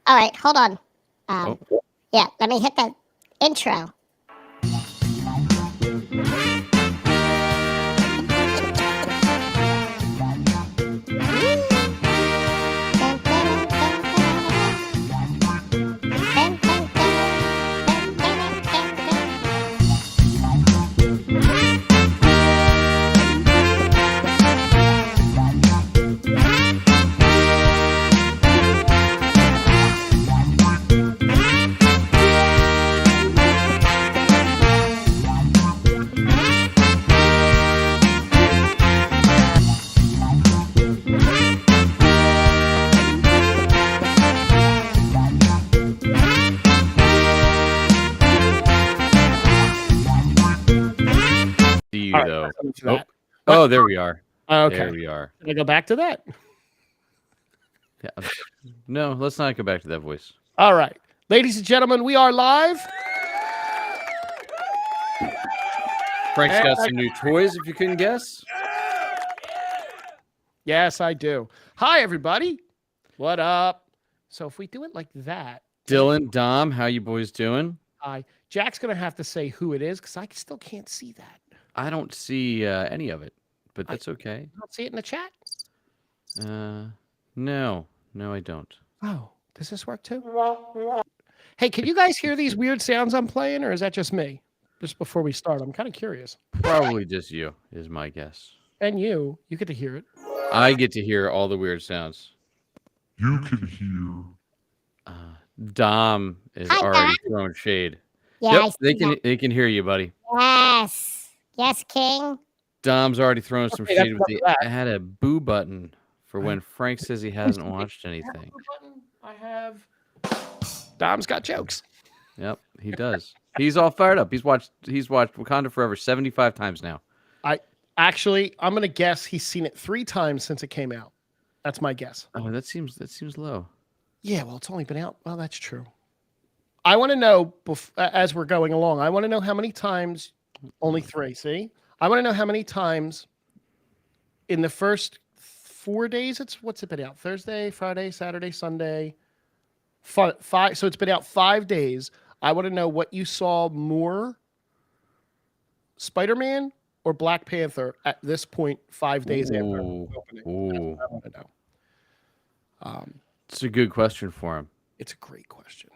All right, hold on. Oh. Yeah, let me hit the intro. See you, All right, though. listen to that. Oh, there we are. Okay. There we are. Can I go back to that? Yeah. No, let's not go back to that voice. All right. Ladies and gentlemen, we are live. Frank's got some new toys, if you couldn't guess. Yes, I do. Hi, everybody. What up? So if we do it like that. Dylan, Dom, how you boys doing? Hi. Jack's going to have to say who it is because I still can't see that. I don't see any of it, but that's okay. I don't see it in the chat. No, I don't. Oh, does this work too? Hey, can you guys hear these weird sounds I'm playing, or is that just me? Just before we start, I'm kind of curious. Probably just you, is my guess. And you get to hear it. I get to hear all the weird sounds. You can hear. Dom is Hi, already Dom. throwing shade. Yeah, Yep, I see that. they can hear you, buddy. Yes, King. Dom's already throwing some Okay, shade that's with the enough of that. add a boo button for when Frank says he hasn't watched anything. I have. Dom's got jokes. Yep, he does. He's all fired up. He's watched Wakanda Forever 75 times now. I'm gonna guess he's seen it 3 times since it came out. That's my guess. Oh, that seems low. Yeah, well, it's only been out. Well, that's true. I want to know as we're going along. I want to know how many times. Only 3. See, I want to know how many times in the first 4 days. What's it been out? Thursday, Friday, Saturday, Sunday. 5. So it's been out 5 days. I want to know what you saw more. Spider-Man or Black Panther at this point 5 days after opening. Ooh. I want to know. It's a good question for him. It's a great question.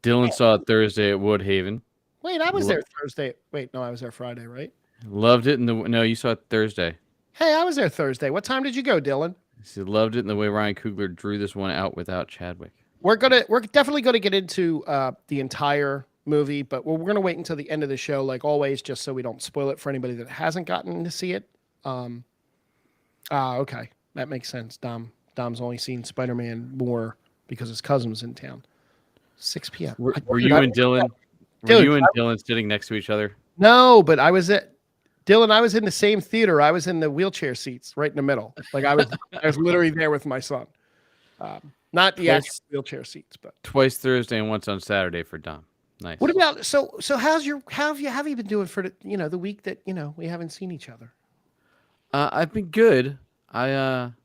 Dylan saw it Thursday at Woodhaven. Wait, I was there Thursday. Wait, no, I was there Friday, right? Loved it. No, you saw it Thursday. Hey, I was there Thursday. What time did you go, Dylan? He loved it in the way Ryan Coogler drew this one out without Chadwick. We're definitely gonna get into the entire movie, but we're gonna wait until the end of the show, like always, just so we don't spoil it for anybody that hasn't gotten to see it. Okay, that makes sense. Dom's only seen Spider-Man more because his cousin was in town. 6 p.m. Were you and Dylan? Dude, Were you and Dylan sitting next to each other? No, but I was Dylan. I was in the same theater. I was in the wheelchair seats, right in the middle. Like I was literally there with my son. Not the actual wheelchair seats, but Twice Thursday and once on Saturday for Dom. Nice. what about so how have you been doing for the week that we haven't seen each other? I've been good. I'm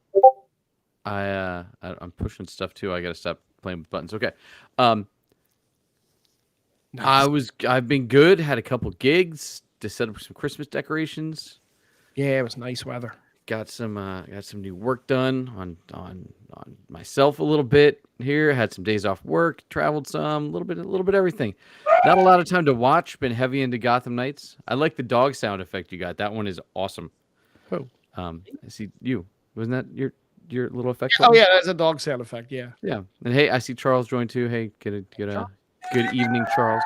pushing stuff too. I got to stop playing with buttons. Okay. Nice. I've been good. Had a couple gigs to set up some Christmas decorations. Yeah, it was nice weather. Got some new work done on myself a little bit here. Had some days off work. Traveled some. A little bit everything. Not a lot of time to watch. Been heavy into Gotham Knights. I like the dog sound effect you got. That one is awesome. Oh. I see you. Wasn't that your little effect? Oh yeah, that's a dog sound effect. Yeah. Yeah. And hey, I see Charles joined too. Hey, get a good evening, Charles.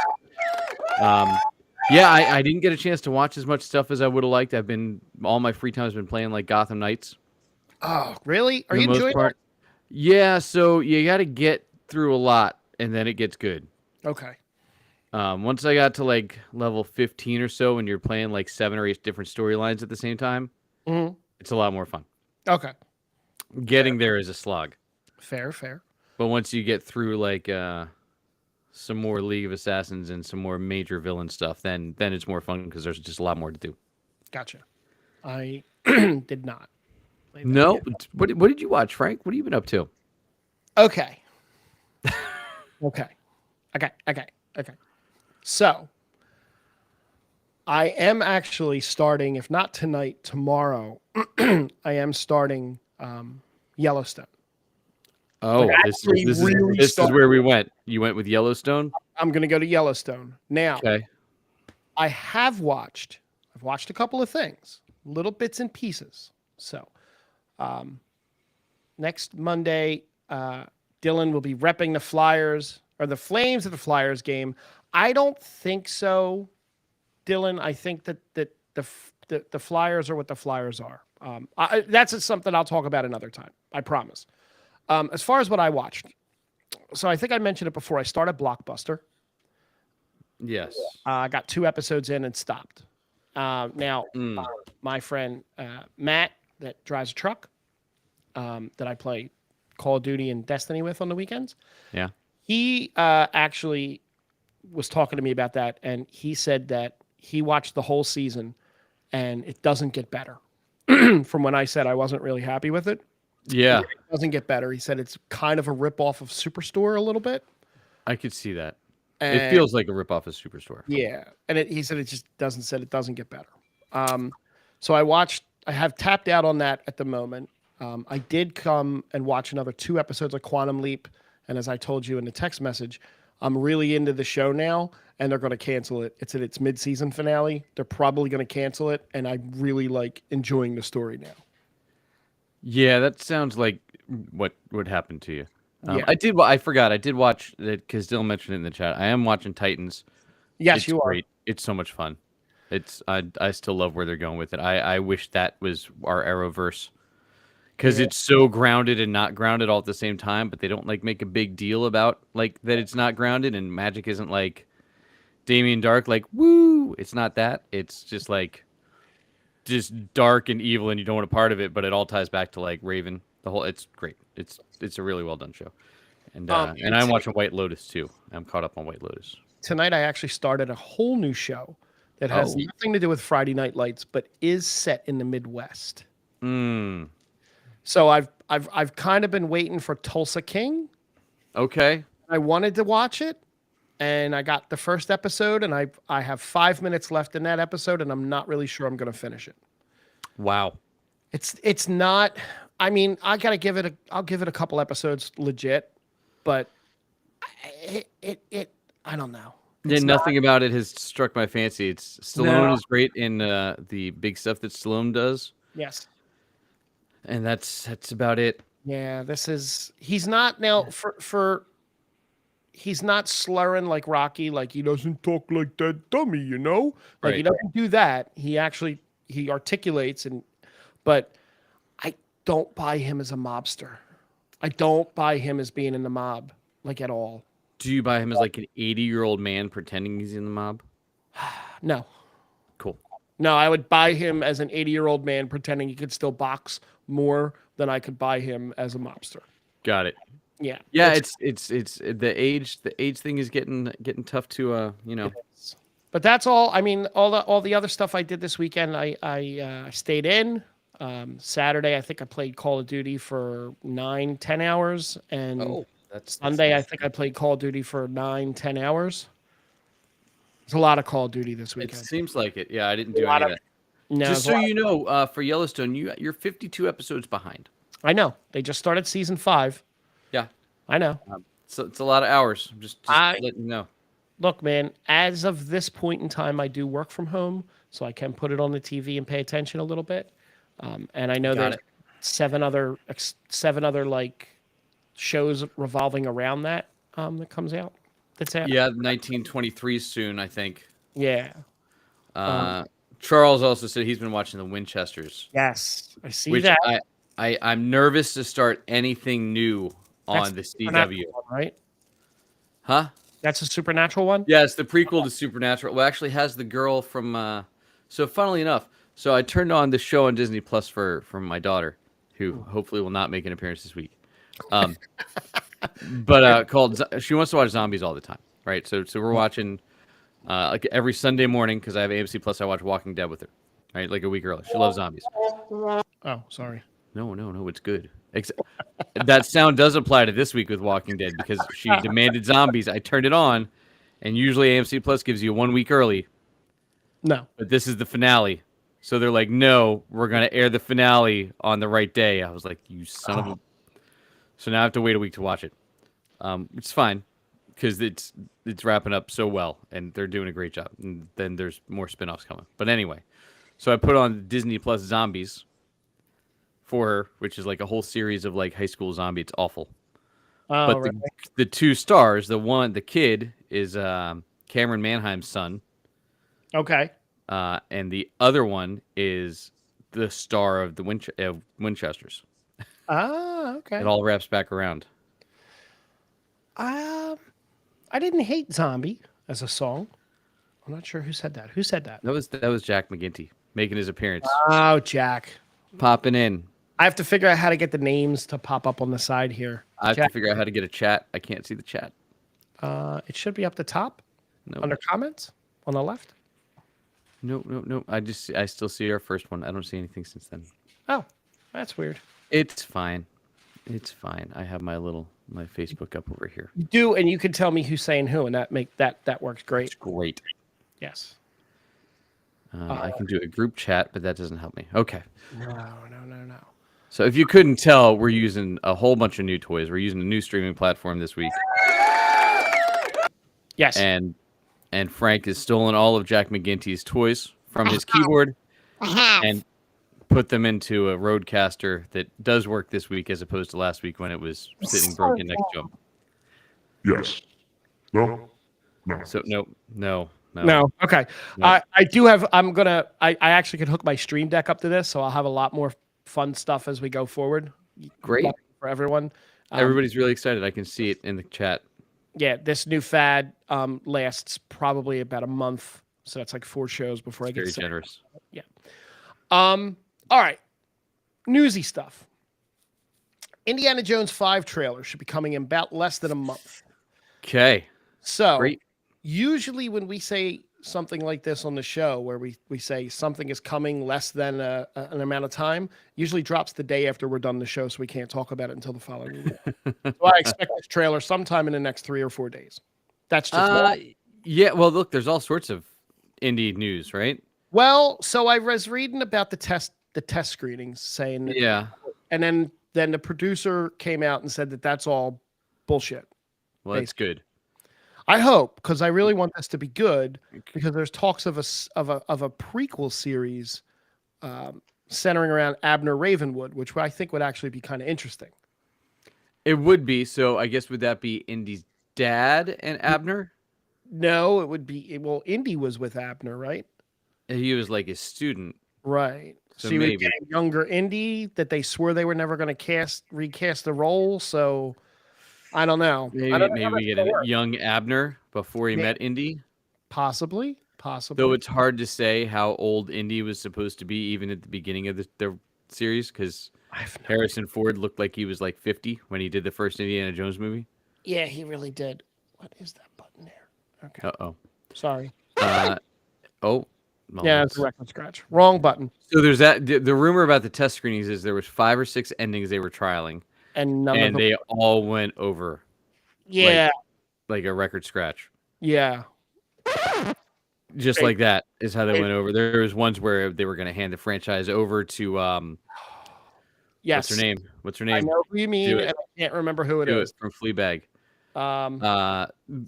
Yeah, I didn't get a chance to watch as much stuff as I would have liked. All my free time has been playing like Gotham Knights. Oh, really? Are For you the most enjoying part. Yeah, so you got to get through a lot, and then it gets good. it? Okay. Once I got to like level 15 or so, and you're playing like 7 or 8 different storylines at the same time, it's a lot more fun. Okay. Getting there is a slog. Fair. But once you get through like some more League of Assassins and some more major villain stuff, then it's more fun because there's just a lot more to do. Gotcha. I did not. No, what did you watch, Frank? What have you been up to? Okay. Okay. So I am actually starting, if not tonight, tomorrow. I am starting Yellowstone. Oh, Like, actually really this is starting. where we went. You went with Yellowstone. I'm going to go to Yellowstone now. Okay. I've watched a couple of things, little bits and pieces. So next Monday, Dylan will be repping the Flyers or the Flames of the Flyers game. I don't think so, Dylan. I think that the Flyers are what the Flyers are. That's something I'll talk about another time. I promise. As far as what I watched, so I think I mentioned it before. I started Blockbuster. Yes. I got 2 episodes in and stopped. Now, my friend Matt, that drives a truck, that I play Call of Duty and Destiny with on the weekends. Yeah. He actually was talking to me about that, and he said that he watched the whole season, and it doesn't get better. From when I said I wasn't really happy with it. Yeah. It doesn't get better. He said it's kind of a ripoff of Superstore a little bit. I could see that. And It feels like a ripoff of Superstore. yeah, and he said it doesn't get better. So I have tapped out on that at the moment. I did come and watch another 2 episodes of Quantum Leap, and as I told you in the text message, I'm really into the show now, and they're going to cancel it. It's at its mid-season finale. They're probably going to cancel it, and I'm really like enjoying the story now. Yeah, that sounds like what would happen to you. Yeah. I forgot. I did watch it because Dylan mentioned it in the chat. I am watching Titans. Yes, It's you are. great. It's so much fun. I still love where they're going with it. I wish that was our Arrowverse because it's so grounded and not grounded all at the same time. But they don't like make a big deal about like that it's not grounded, and magic isn't like Damien Dark. Like woo, it's not that. It's just like just dark and evil, and you don't want a part of it. But it all ties back to like Raven. It's great. It's a really well done show. And I'm watching White Lotus too. I'm caught up on White Lotus. Tonight I actually started a whole new show that has nothing to do with Friday Night Lights, but is set in the Midwest. So I've kind of been waiting for Tulsa King. Okay. I wanted to watch it, and I got the first episode, and I have 5 minutes left in that episode, and I'm not really sure I'm going to finish it. Wow. It's not. I mean, I'll give it a couple episodes legit, but I don't know. Yeah, nothing about it has struck my fancy. It's Stallone is great in the big stuff that Stallone does. Yes. And that's about it. Yeah, he's not now he's not slurring like Rocky, like he doesn't talk like that dummy, you know? Like he doesn't do that. He articulates but I don't buy him as a mobster. I don't buy him as being in the mob, like at all. Do you buy him as like an 80-year-old man pretending he's in the mob? No. Cool. No, I would buy him as an 80-year-old man pretending he could still box more than I could buy him as a mobster. Got it. Yeah. Yeah, it's the age thing is getting tough to But that's all. I mean, all the other stuff I did this weekend, I stayed in. Saturday, I think I played Call of Duty for 9-10 hours, and Sunday, I think I played Call of Duty for 9-10 hours. There's a lot of Call of Duty this weekend. It seems like it. Yeah, I didn't do any of that. No, just so you know, for Yellowstone, you're 52 episodes behind. I know. They just started season 5. Yeah. I know. So it's a lot of hours. Just letting you know. Look, man, as of this point in time, I do work from home, so I can put it on the TV and pay attention a little bit. And I know there's 7 other like shows revolving around that comes out. That's out. Yeah, 1923 soon, I think. Yeah. Charles also said he's been watching the Winchesters. Yes, I see which that. I'm nervous to start anything new on the CW. One, right? Huh? That's a supernatural one? Yeah, it's the prequel to Supernatural. Well, actually has the girl from so funnily enough, so I turned on the show on Disney Plus for my daughter, who hopefully will not make an appearance this week. But she wants to watch zombies all the time, right? So we're watching like every Sunday morning because I have AMC Plus. I watch Walking Dead with her, right? Like a week early. She loves zombies. Oh, sorry. No, it's good. That sound does apply to this week with Walking Dead because she demanded zombies. I turned it on, and usually AMC Plus gives you 1 week early, No. but this is the finale. So they're like, no, we're going to air the finale on the right day. I was like, you son of a... So now I have to wait a week to watch it. It's fine because it's wrapping up so well, and they're doing a great job. And then there's more spinoffs coming. But anyway, so I put on Disney Plus Zombies for her, which is like a whole series of like high school zombie. It's awful. Oh, But right. the two stars, the kid is Cameron Manheim's son, Okay. and the other one is the star of the Winchesters. Ah, okay. It all wraps back around. I didn't hate Zombie as a song. I'm not sure who said that. Who said that? That was Jack McGinty making his appearance, Oh, Jack. popping in. I have to figure out how to get the names to pop up on the side here. I have Jack, to figure out how to get a chat. I can't see the chat. it should be up the top No, under comments on the left. no. I still see our first one. I don't see anything since then. Oh, that's weird. It's fine. It's fine. I have my Facebook up over here. You do, and you can tell me who's saying who, and that works great. It's great. Yes. I can do a group chat, but that doesn't help me. Okay. No. So if you couldn't tell, we're using a whole bunch of new toys. We're using a new streaming platform this week. Yes. And Frank has stolen all of Jack McGinty's toys from his keyboard I have. and put them into a Rodecaster that does work this week as opposed to last week when it was sitting broken next to him. Yes. No. No. So no. Okay. No. I do have. I actually could hook my Stream Deck up to this, so I'll have a lot more fun stuff as we go forward. Great. For everyone. Everybody's really excited. I can see it in the chat. Yeah, this new fad lasts probably about a month, so that's like 4 shows before I get Very sick. generous. All right. Newsy stuff. Indiana Jones 5 trailer should be coming in about less than a month. Okay. So Great. usually when we say something like this on the show, where we say something is coming less than an amount of time, usually drops the day after we're done the show, so we can't talk about it until the following week. So I expect this trailer sometime in the next 3 or 4 days. That's just Yeah, well, look, there's all sorts of indie news, right? well. So I was reading about the test screenings, saying that, Yeah. and then the producer came out and said that that's all bullshit. Well, that's good. I hope, because I really want this to be good, because there's talks of a prequel series centering around Abner Ravenwood, which I think would actually be kind of interesting. It would be. So I guess would that be Indy's dad and Abner? No, it would be. Well, Indy was with Abner, right? He was like his student. Right. So you would maybe. get a younger Indy that they swore they were never going to recast the role. So I don't know. Maybe we get a young Abner before he met Indy. Possibly. Though it's hard to say how old Indy was supposed to be, even at the beginning of the series, because Harrison Ford looked like he was like 50 when he did the first Indiana Jones movie. Yeah, he really did. What is that button there? Okay. Uh-oh. Sorry. Oh. Yeah, it's a record scratch. Wrong button. So there's that. The rumor about the test screenings is there was 5 or 6 endings they were trialing, And none and of them. they all went over. Yeah. Like a record scratch. Yeah. Just like that is how they went over. There was ones where they were going to hand the franchise over to Yes. What's her name? I know who you mean, Do and it. I can't remember who it Do is. it from Fleabag. Um,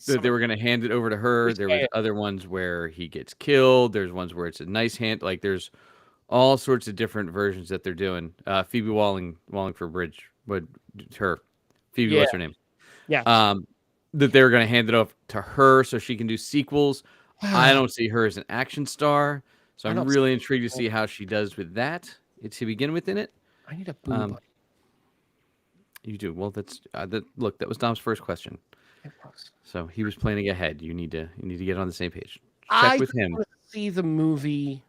They were going to hand it over to her. There was other ones where he gets killed. There's ones where it's a nice hand. Like there's all sorts of different versions that they're doing. Phoebe Wallingford Bridge, but her Phoebe, what's her name? Yeah. That they were going to hand it off to her so she can do sequels. I don't see her as an action star, so I'm really intrigued to see how she does with that to begin with in it. I need a boom button. You do well. That's look. That was Dom's first question. It was. So he was planning ahead. You need to get on the same page. Check I with him. want to see the movie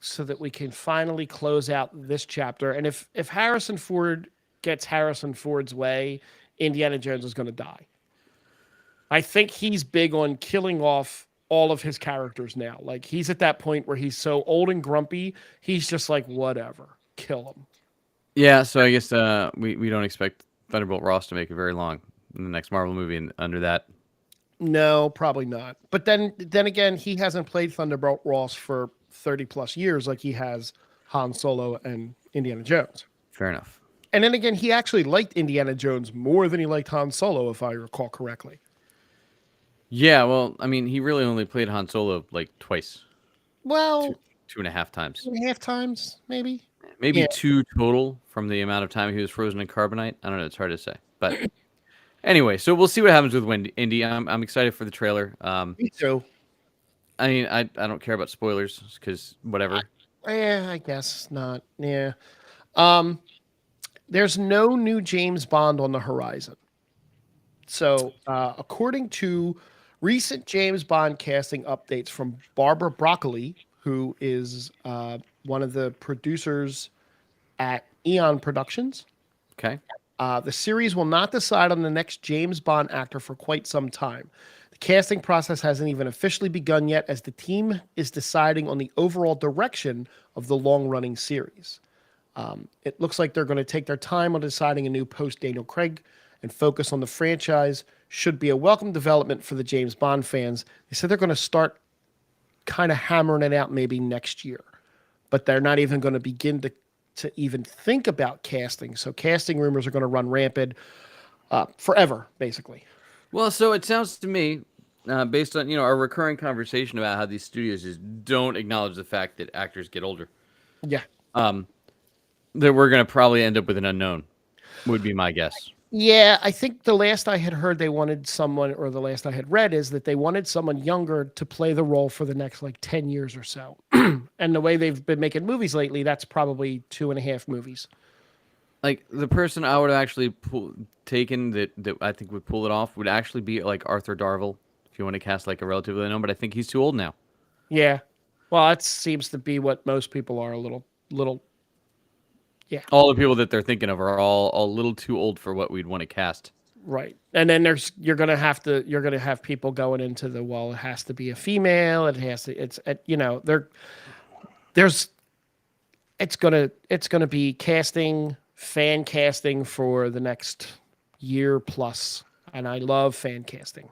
so that we can finally close out this chapter. And if Harrison Ford gets Harrison Ford's way, Indiana Jones is going to die. I think he's big on killing off all of his characters now. Like he's at that point where he's so old and grumpy, he's just like, whatever, kill him. Yeah, so I guess we don't expect Thunderbolt Ross to make it very long in the next Marvel movie and under that. No, probably not. But then again, he hasn't played Thunderbolt Ross for 30 plus years like he has Han Solo and Indiana Jones. Fair enough. And then again, he actually liked Indiana Jones more than he liked Han Solo, if I recall correctly. Yeah, well, I mean, he really only played Han Solo like twice, Well, 2.5 times, 2.5 times, maybe. maybe Yeah. 2 total from the amount of time he was frozen in carbonite. I don't know; it's hard to say. But anyway, so we'll see what happens with Indy. I'm excited for the trailer. Me too. I mean, I don't care about spoilers because whatever. Yeah, I guess not. Yeah. There's no new James Bond on the horizon. So, according to recent James Bond casting updates from Barbara Broccoli, who is one of the producers at Eon Productions, Okay. the series will not decide on the next James Bond actor for quite some time. The casting process hasn't even officially begun yet, as the team is deciding on the overall direction of the long-running series. It looks like they're going to take their time on deciding a new post-Daniel Craig and focus on the franchise. Should be a welcome development for the James Bond fans. They said they're going to start kind of hammering it out maybe next year, but they're not even going to begin to even think about casting. So casting rumors are going to run rampant forever, basically. Well, so it sounds to me, based on our recurring conversation about how these studios just don't acknowledge the fact that actors get older, Yeah. that we're going to probably end up with an unknown, would be my guess. Yeah, I think the last I had heard they wanted someone, or the last I had read is that they wanted someone younger to play the role for the next like 10 years or so. And the way they've been making movies lately, that's probably 2.5 movies. Like the person I would have actually taken that I think would pull it off would actually be like Arthur Darvill, if you want to cast like a relatively unknown, but I think he's too old now. Yeah. Well, that seems to be what most people are a little. Yeah. All the people that they're thinking of are all a little too old for what we'd want to cast. Right. And then you're going to have people going into the, well, it has to be a female. It has to, it's going to be fan casting for the next year plus. And I love fan casting.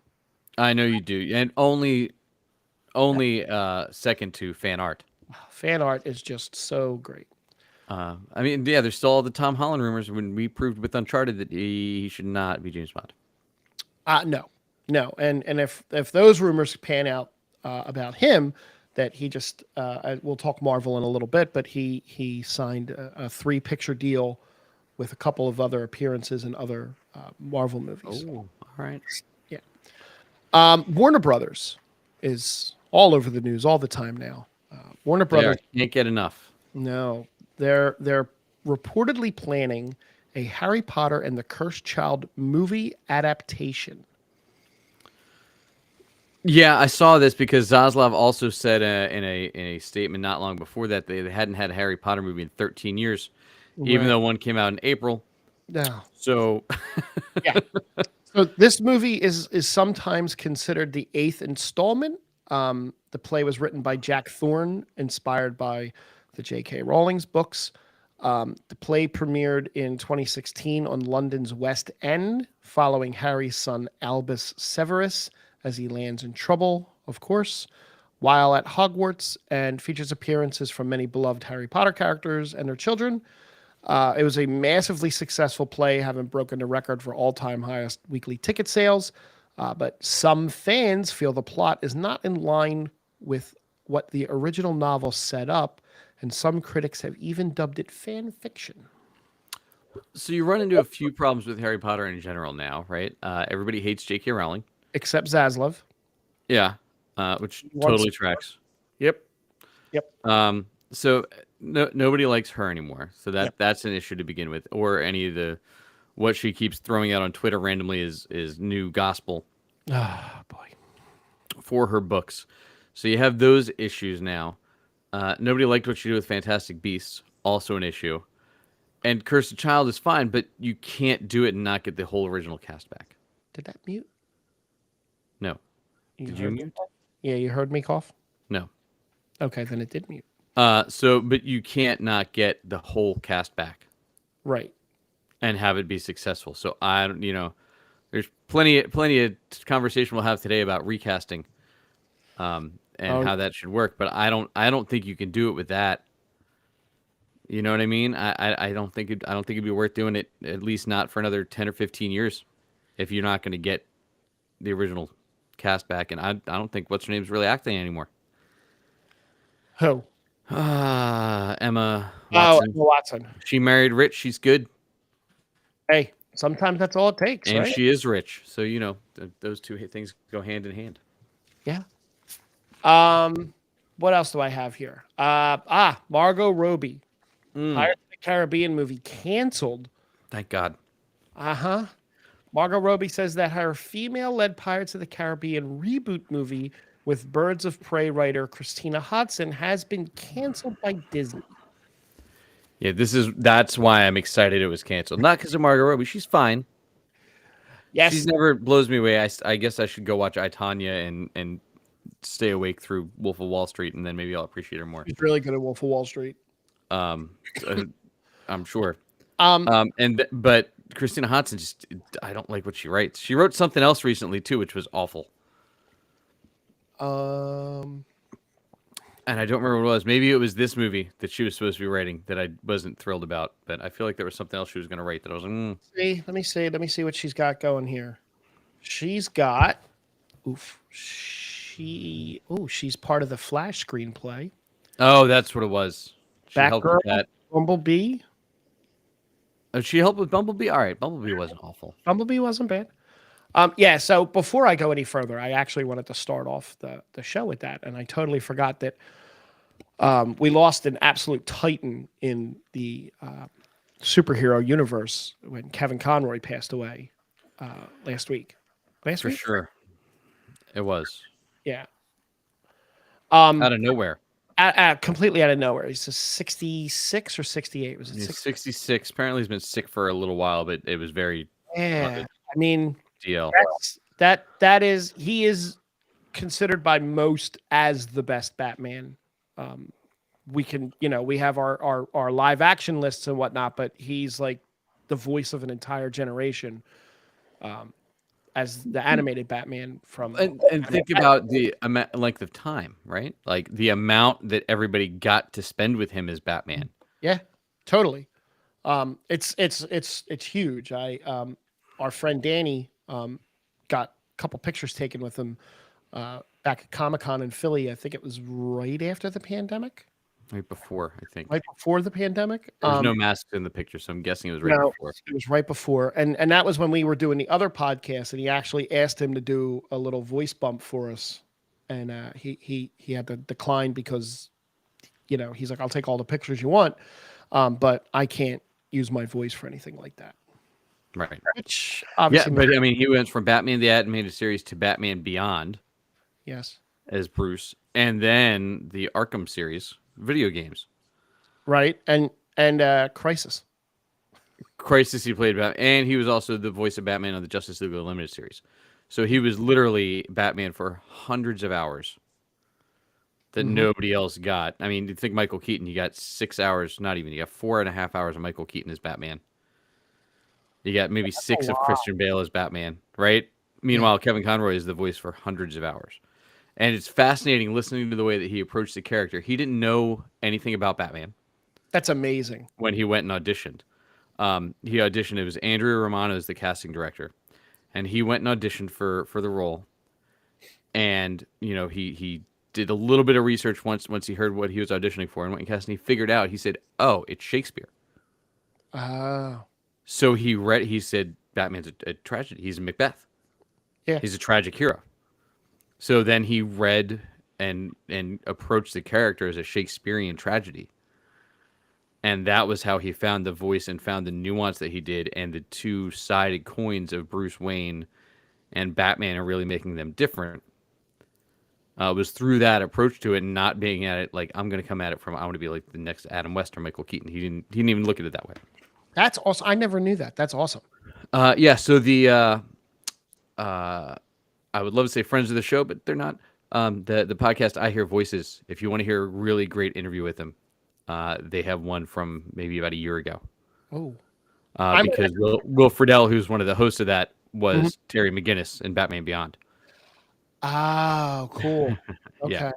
I know you do. And only second to fan art. Fan art is just so great. I mean, yeah, there's still all the Tom Holland rumors when we proved with Uncharted that he should not be James Bond. No. And if those rumors pan out about him, that he just, we'll talk Marvel in a little bit, but he signed a 3-picture deal with a couple of other appearances in other Marvel movies. Oh, all right. Yeah. Warner Brothers is all over the news all the time now. Warner Brothers can't get enough. No, they're reportedly planning a Harry Potter and the Cursed Child movie adaptation. Yeah, I saw this because Zaslav also said in a statement not long before that they hadn't had a Harry Potter movie in 13 years, even though one came out in April. No. So, Yeah. So this movie is sometimes considered the 8th installment. The play was written by Jack Thorne, inspired by the J.K. Rowling's books. The play premiered in 2016 on London's West End, following Harry's son Albus Severus as he lands in trouble, of course, while at Hogwarts, and features appearances from many beloved Harry Potter characters and their children. It was a massively successful play, having broken the record for all-time highest weekly ticket sales. But some fans feel the plot is not in line with what the original novel set up, and some critics have even dubbed it fan fiction. So you run into a few problems with Harry Potter in general now, right? Everybody hates J.K. Rowling. Except Zaslav. Yeah, which totally tracks. Yep. So nobody likes her anymore. So that's an issue to begin with. Or any of what she keeps throwing out on Twitter randomly is new gospel. Oh, boy. For her books. So you have those issues now. Nobody liked what she did with Fantastic Beasts, also an issue. And Cursed Child is fine, but you can't do it and not get the whole original cast back. Did that mute? No. Did you mute? Yeah, you heard me cough? No. Okay, then it did mute. But you can't not get the whole cast back. Right. and have it be successful. So there's plenty of conversation we'll have today about recasting, and Oh, how that should work. But I don't think you can do it with that. You know what I mean? I don't think it'd be worth doing it, at least not for another 10 or 15 years, if you're not going to get the original cast back. And I don't think what's her name's really acting anymore. who? Emma Oh, Watson. Emma Watson. She married rich. She's good, Hey, sometimes that's all it takes, and right? she is rich. So those two things go hand in hand. Yeah. What else do I have here? Margot Robbie. Pirates of the Caribbean movie canceled. Thank God. Margot Robbie says that her female-led Pirates of the Caribbean reboot movie with Birds of Prey writer Christina Hodson has been canceled by Disney. Yeah, that's why I'm excited it was canceled. Not because of Margot Robbie. She's fine. Yes, She's never blows me away. I guess I should go watch I, Tonya and stay awake through Wolf of Wall Street, and then maybe I'll appreciate her more. she's really good at Wolf of Wall Street. I'm sure. But Christina Hodson, I don't like what she writes. She wrote something else recently too, which was awful. And I don't remember what it was. Maybe it was this movie that she was supposed to be writing that I wasn't thrilled about. But I feel like there was something else she was going to write that I was like, Let me see what she's got going here. She's got, she's part of the Flash screenplay. Oh, that's what it was. She helped with Batgirl, that. Bumblebee. Oh, she helped with Bumblebee? All right, Bumblebee wasn't awful. Bumblebee wasn't bad. Yeah, so before I go any further, I actually wanted to start off the show with that, and I totally forgot that we lost an absolute titan in the superhero universe when Kevin Conroy passed away last week. For sure. It was. Yeah. Out of nowhere. Completely out of nowhere. He's 66 or 68. Was it He's 60? 66. Apparently he's been sick for a little while, but it was very Yeah. I mean, DL. he is considered by most as the best Batman. We have our live action lists and whatnot, but he's like the voice of an entire generation. As the animated Batman from and think about the length of time, right? Like the amount that everybody got to spend with him as Batman. Yeah, totally. It's huge. Our friend Danny got a couple pictures taken with him back at Comic-Con in Philly. I think it was right after the pandemic. Right before, I think. Right before the pandemic. There was no masks in the picture, so I'm guessing it was right before. It was right before. And that was when we were doing the other podcast, and he actually asked him to do a little voice bump for us. And he had to decline because, he's like, I'll take all the pictures you want, but I can't use my voice for anything like that. Right. Which obviously but I mean, he went from Batman the Animated Series to Batman Beyond. Yes. As Bruce, and then the Arkham series video games. Right. And Crisis. He played Batman, and he was also the voice of Batman on the Justice League Limited series. So he was literally Batman for hundreds of hours that nobody else got. I mean, you think Michael Keaton, you got 6 hours, not even, you got 4.5 hours of Michael Keaton as Batman. You got maybe 6 of Christian Bale as Batman, right? Meanwhile, Kevin Conroy is the voice for hundreds of hours. And it's fascinating listening to the way that he approached the character. He didn't know anything about Batman. That's amazing. When he went and auditioned. He auditioned, it was Andrea Romano as the casting director. And he went and auditioned for the role. And, he did a little bit of research once he heard what he was auditioning for and went and cast, and he figured out, he said, oh, it's Shakespeare. Oh. So he said, Batman's a tragedy. He's a Macbeth. Yeah. He's a tragic hero. So then he read and approached the character as a Shakespearean tragedy. And that was how he found the voice and found the nuance that he did, and the two-sided coins of Bruce Wayne and Batman and really making them different. Was through that approach to it, and not being at it like, I'm going to come at it from, I want to be like the next Adam West or Michael Keaton. He didn't even look at it that way. That's awesome. I never knew that. That's awesome. So the I would love to say friends of the show, but they're not. The podcast I Hear Voices, if you want to hear a really great interview with them, they have one from maybe about a year ago. Oh. because Will Friedle, who's one of the hosts of that, was Mhm. Terry McGinnis in Batman Beyond. Oh, cool. Yeah.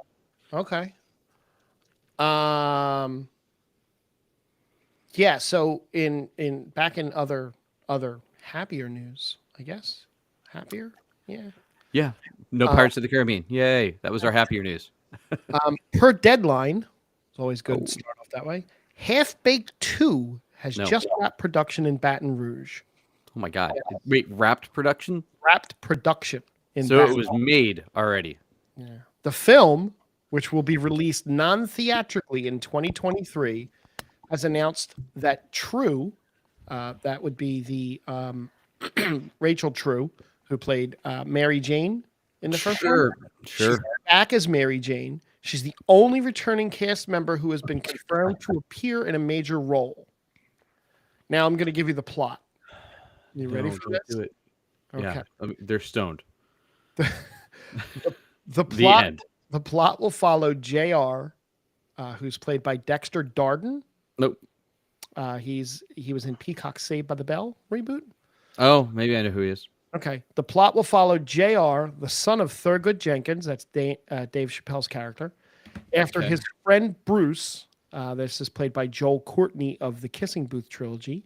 Okay. Yeah, so in back in other happier news, I guess. Happier? Yeah. Yeah. No Uh, Pirates of the Caribbean. Yay. That was our happier news. Per Deadline, it's always good Oh. to start off that way. Half Baked 2 has No. just wrapped production in Baton Rouge. Oh my God. Wait, wrapped production? Wrapped production in So Baton it was made already. Yeah. The film, which will be released non-theatrically in 2023, has announced that True, that would be the Rachel True, who played Mary Jane in the first one. Sure. She's back as Mary Jane. She's the only returning cast member who has been confirmed to appear in a major role. Now I'm going to give you the plot. You ready No, for don't this? do it. Okay. Yeah. I mean, they're stoned. The The plot. end. The plot will follow Jr., who's played by Dexter Darden. Nope. He was in Peacock Saved by the Bell reboot. Oh, maybe I know who he is. Okay. The plot will follow Jr., the son of Thurgood Jenkins, that's Dave Chappelle's character, after Okay. his friend Bruce, this is played by Joel Courtney of the Kissing Booth trilogy,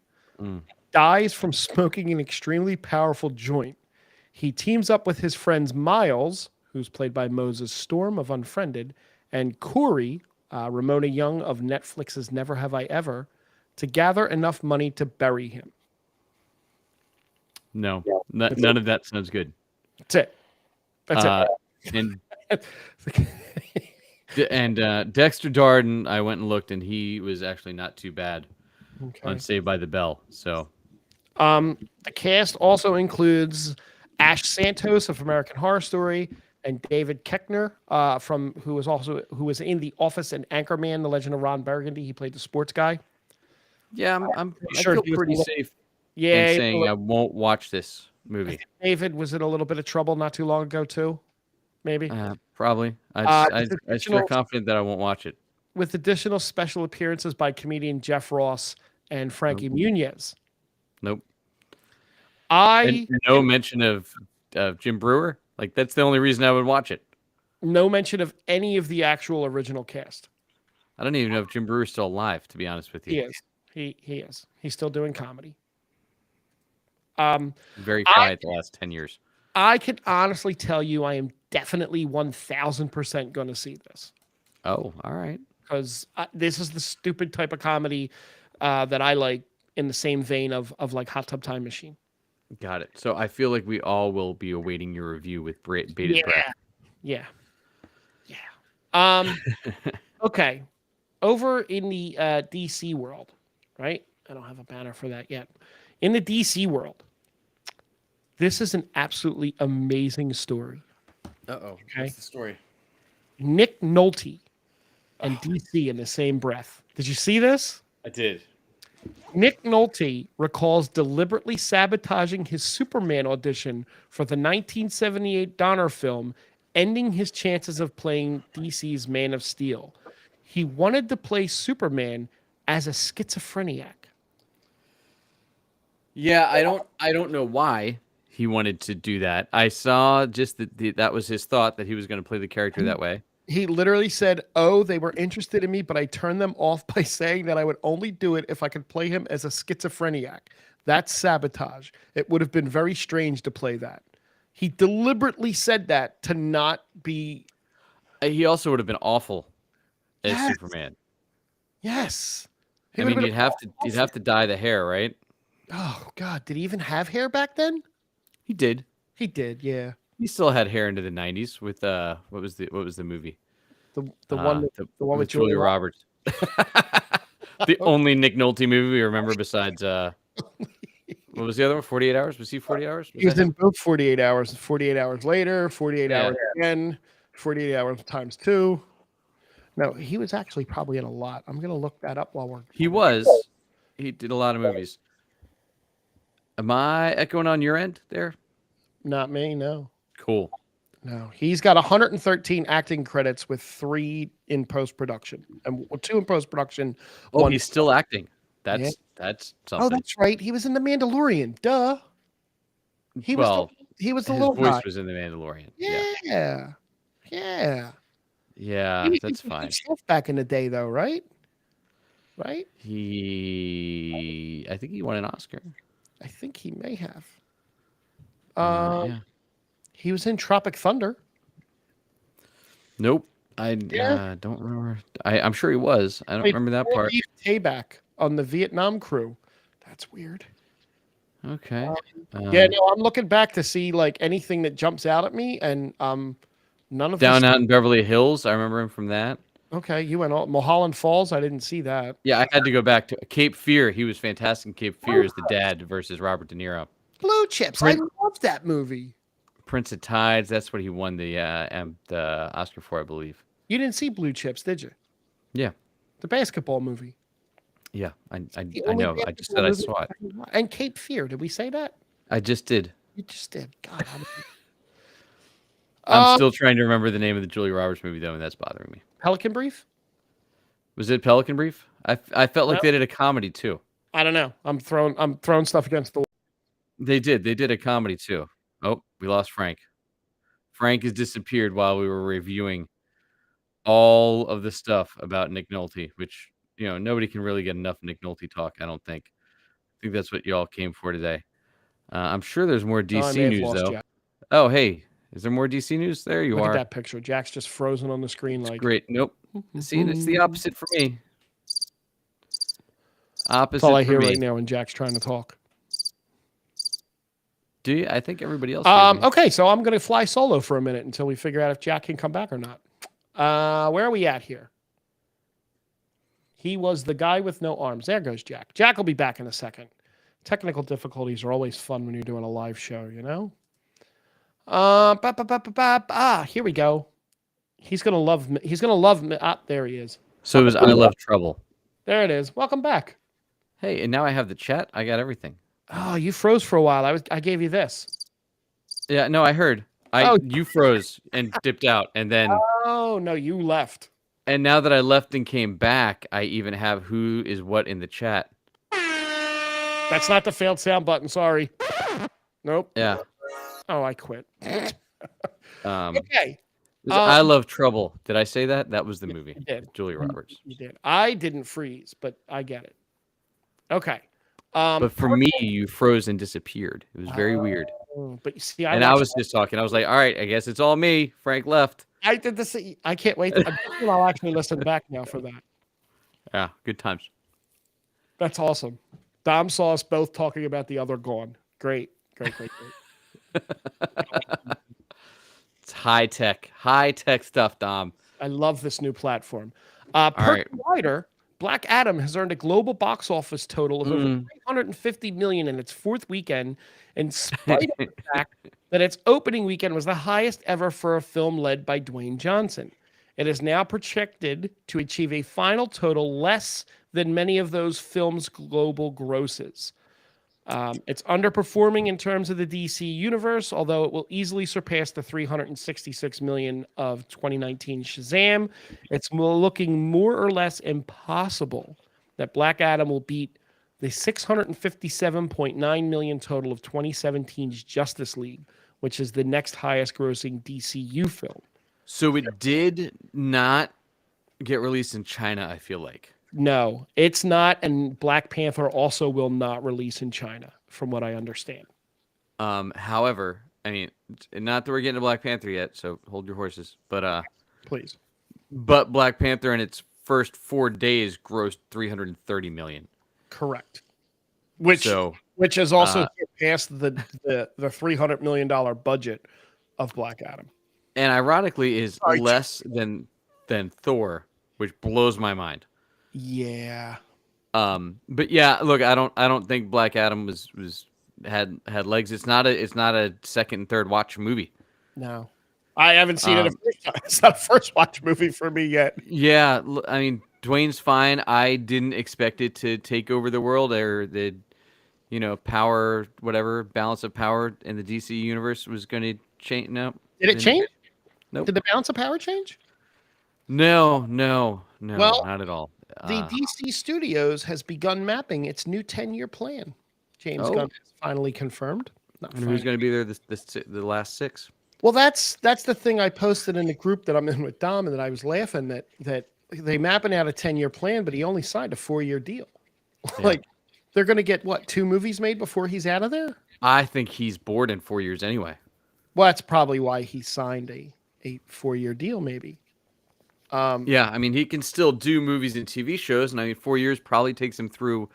dies from smoking an extremely powerful joint. He teams up with his friends Miles, who's played by Moses Storm of Unfriended, and Corey, Ramona Young of Netflix's Never Have I Ever, to gather enough money to bury him. No, none of that sounds good. That's it. That's And it. Dexter Darden, I went and looked, and he was actually not too bad Okay. on Saved by the Bell. So The cast also includes Ash Santos of American Horror Story and David Koechner, who was in The Office and Anchorman: The Legend of Ron Burgundy. He played the sports guy. yeah, I sure feel he was pretty a little- safe Yeah, in saying I won't watch this movie. David was in a little bit of trouble not too long ago too. Maybe Probably. Uh, I feel additional- confident that I won't watch it. with additional special appearances by comedian Jeff Ross and Frankie Muniz. Nope. I And no mention of Jim Brewer. Like, that's the only reason I would watch it. no mention of any of the actual original cast. I don't even know if Jim Brewer's still alive, to be honest with you. He is. He is. He's still doing comedy. Very quiet the last 10 years. I can honestly tell you I am definitely 1000% going to see this Oh, all right. because this is the stupid type of comedy that I like, in the same vein of like Hot Tub Time Machine. Got it. So I feel like we all will be awaiting your review with bated breath. Yeah. Okay. Over in the DC world, right? I don't have a banner for that yet. In the DC world, this is an absolutely amazing story. Uh-oh. Okay. What's the story? Nick Nolte and DC in the same breath. Did you see this? I did. Nick Nolte recalls deliberately sabotaging his Superman audition for the 1978 Donner film, ending his chances of playing DC's Man of Steel. He wanted to play Superman as a schizophrenic. Yeah, I don't know why he wanted to do that. I saw just that that was his thought, that he was going to play the character that way. He literally said, "Oh, they were interested in me, but I turned them off by saying that I would only do it if I could play him as a schizophrenic. That's sabotage. It would have been very strange to play that." He deliberately said that to not be. He also would have been awful as Yes. Superman. Yes. He I would mean, been you'd have to dye the hair, right? Oh God, did he even have hair back then? He did. He did, yeah. He still had hair into the 90s with what was the movie? The one with with Julia Roberts. The only Nick Nolte movie we remember besides what was the other one? 48 Hours? Was he 40 Hours? He was in both 48 Hours. 48 Hours later, 48 Yeah. Hours again, 48 Hours times 2. No, he was actually probably in a lot. I'm gonna look that up while we're. He did a lot of movies. Am I echoing on your end there? Not me, no. Cool. No, he's got 113 acting credits with 3 in post production, and 2 in post production. Oh, he's still acting. That's Oh, something. that's right. He was in The Mandalorian. Duh. He was Well, the his little voice guy. was in The Mandalorian. Yeah. Yeah. Yeah. He Yeah, was that's doing fine. good stuff back in the day, though, right? Right? I think he won an Oscar. I think he may have. Yeah. He was in Tropic Thunder. Nope. I Yeah. don't remember. I'm sure he was. I don't Played remember that part. Steve Tabak on the Vietnam crew. That's weird. Okay. Yeah, no, I'm looking back to see like anything that jumps out at me, and none of Down this. Out in Beverly Hills. I remember him from that. Okay, you went all Mulholland Falls. I didn't see that. Yeah, I had to go back to Cape Fear. He was fantastic in Cape Fear as the dad versus Robert De Niro. Blue Chips. I love that movie. Prince of Tides. That's what he won the Oscar for, I believe. You didn't see Blue Chips, did you? Yeah. The basketball movie. Yeah, I The know. only I just said I basketball saw it. movie and Cape Fear. Did we say that? I just did. You just did. God. I'm still trying to remember the name of the Julia Roberts movie though, and that's bothering me. Pelican Brief. Was it Pelican Brief? I felt like No. they did a comedy too. I don't know. I'm throwing stuff against the wall. They did a comedy too. Oh, we lost Frank. Frank has disappeared while we were reviewing all of the stuff about Nick Nolte, which nobody can really get enough Nick Nolte talk. I don't think. I think that's what y'all came for today. I'm sure there's more I DC may have news lost though. Jack. Oh, hey, is there more DC news? There you Look are. at that picture. Jack's just frozen on the screen like. Great. Nope. See, it's the opposite for me. Opposite That's all I for hear me. right now when Jack's trying to talk. Do you? I think everybody else. Hears me. Okay, so I'm going to fly solo for a minute until we figure out if Jack can come back or not. Where are we at here? He was the guy with no arms. There goes Jack. Jack will be back in a second. Technical difficulties are always fun when you're doing a live show, you know? Here we go. He's going to love me. He's going to love me. There he is. So it was I Love Trouble. There it is. Welcome back. Hey, and now I have the chat. I got everything. Oh, you froze for a while. I gave you this. Yeah, no, I heard. You froze and dipped out, and then Oh, no, you left. and now that I left and came back, I even have who is what in the chat. That's not the failed sound button. Sorry. Nope. Yeah. Oh, I quit. Um, Okay. I Love Trouble. Did I say that? That was the movie. You did. Julia Roberts. You did. I didn't freeze, but I get it. Okay. But for me, you froze and disappeared. It was very weird. But you see, And I was just talking. I was like, all right, I guess it's all me. Frank left. I did this. I can't wait. I'll actually listen back now for that. Yeah, good times. That's awesome. Dom saw us both talking about the other gone. Great. It's high tech stuff, Dom. I love this new platform. right. Per writer, Black Adam has earned a global box office total of over $350 million in its fourth weekend, in spite of the fact that its opening weekend was the highest ever for a film led by Dwayne Johnson. It is now projected to achieve a final total less than many of those films' global grosses. It's underperforming in terms of the DC universe, although it will easily surpass the $366 million of 2019 Shazam. It's looking more or less impossible that Black Adam will beat the $657.9 million total of 2017's Justice League, which is the next highest grossing DCU film. So it did not get released in China, I feel like. No, it's not, and Black Panther also will not release in China, from what I understand. However, I mean, not that we're getting to Black Panther yet, so hold your horses. But Please. But Black Panther in its first 4 days grossed $330 million. Correct. Which has also surpassed the $300 million budget of Black Adam. And ironically is less than Thor, which blows my mind. Yeah. But yeah, look, I don't think Black Adam had legs. It's not a second and third watch movie. No. I haven't seen it a first time. It's not a first watch movie for me yet. Yeah, I mean, Dwayne's fine. I didn't expect it to take over the world or the power, whatever, balance of power in the DC universe was going to change. No. Did it change? Nope. Did the balance of power change? No, Well, not at all. The DC Studios has begun mapping its new 10-year plan. James Gunn has finally confirmed. And who's going to be there the last 6? Well, that's the thing I posted in the group that I'm in with Dom, and that I was laughing that they mapping out a 10-year plan, but he only signed a 4-year deal. Yeah. Like they're going to get 2 movies made before he's out of there? I think he's bored in 4 years anyway. Well, that's probably why he signed a 4-year deal, maybe. Yeah, I mean, he can still do movies and TV shows, and I mean, 4 years probably takes him through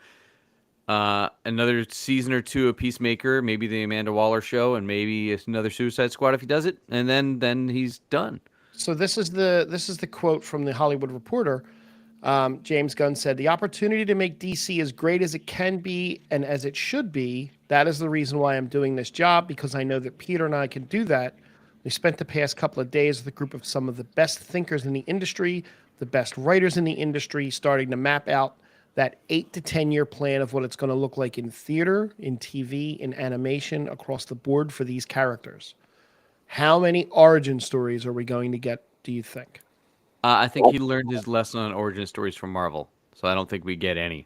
another season or 2 of Peacemaker, maybe the Amanda Waller show, and maybe another Suicide Squad if he does it, and then he's done. So this is the quote from the Hollywood Reporter. James Gunn said, "The opportunity to make DC as great as it can be and as it should be, that is the reason why I'm doing this job, because I know that Peter and I can do that. We spent the past couple of days with a group of some of the best thinkers in the industry, the best writers in the industry, starting to map out that 8 to 10-year plan of what it's going to look like in theater, in TV, in animation, across the board for these characters. How many origin stories are we going to get, do you think?" I think he learned his lesson on origin stories from Marvel, so I don't think we get any.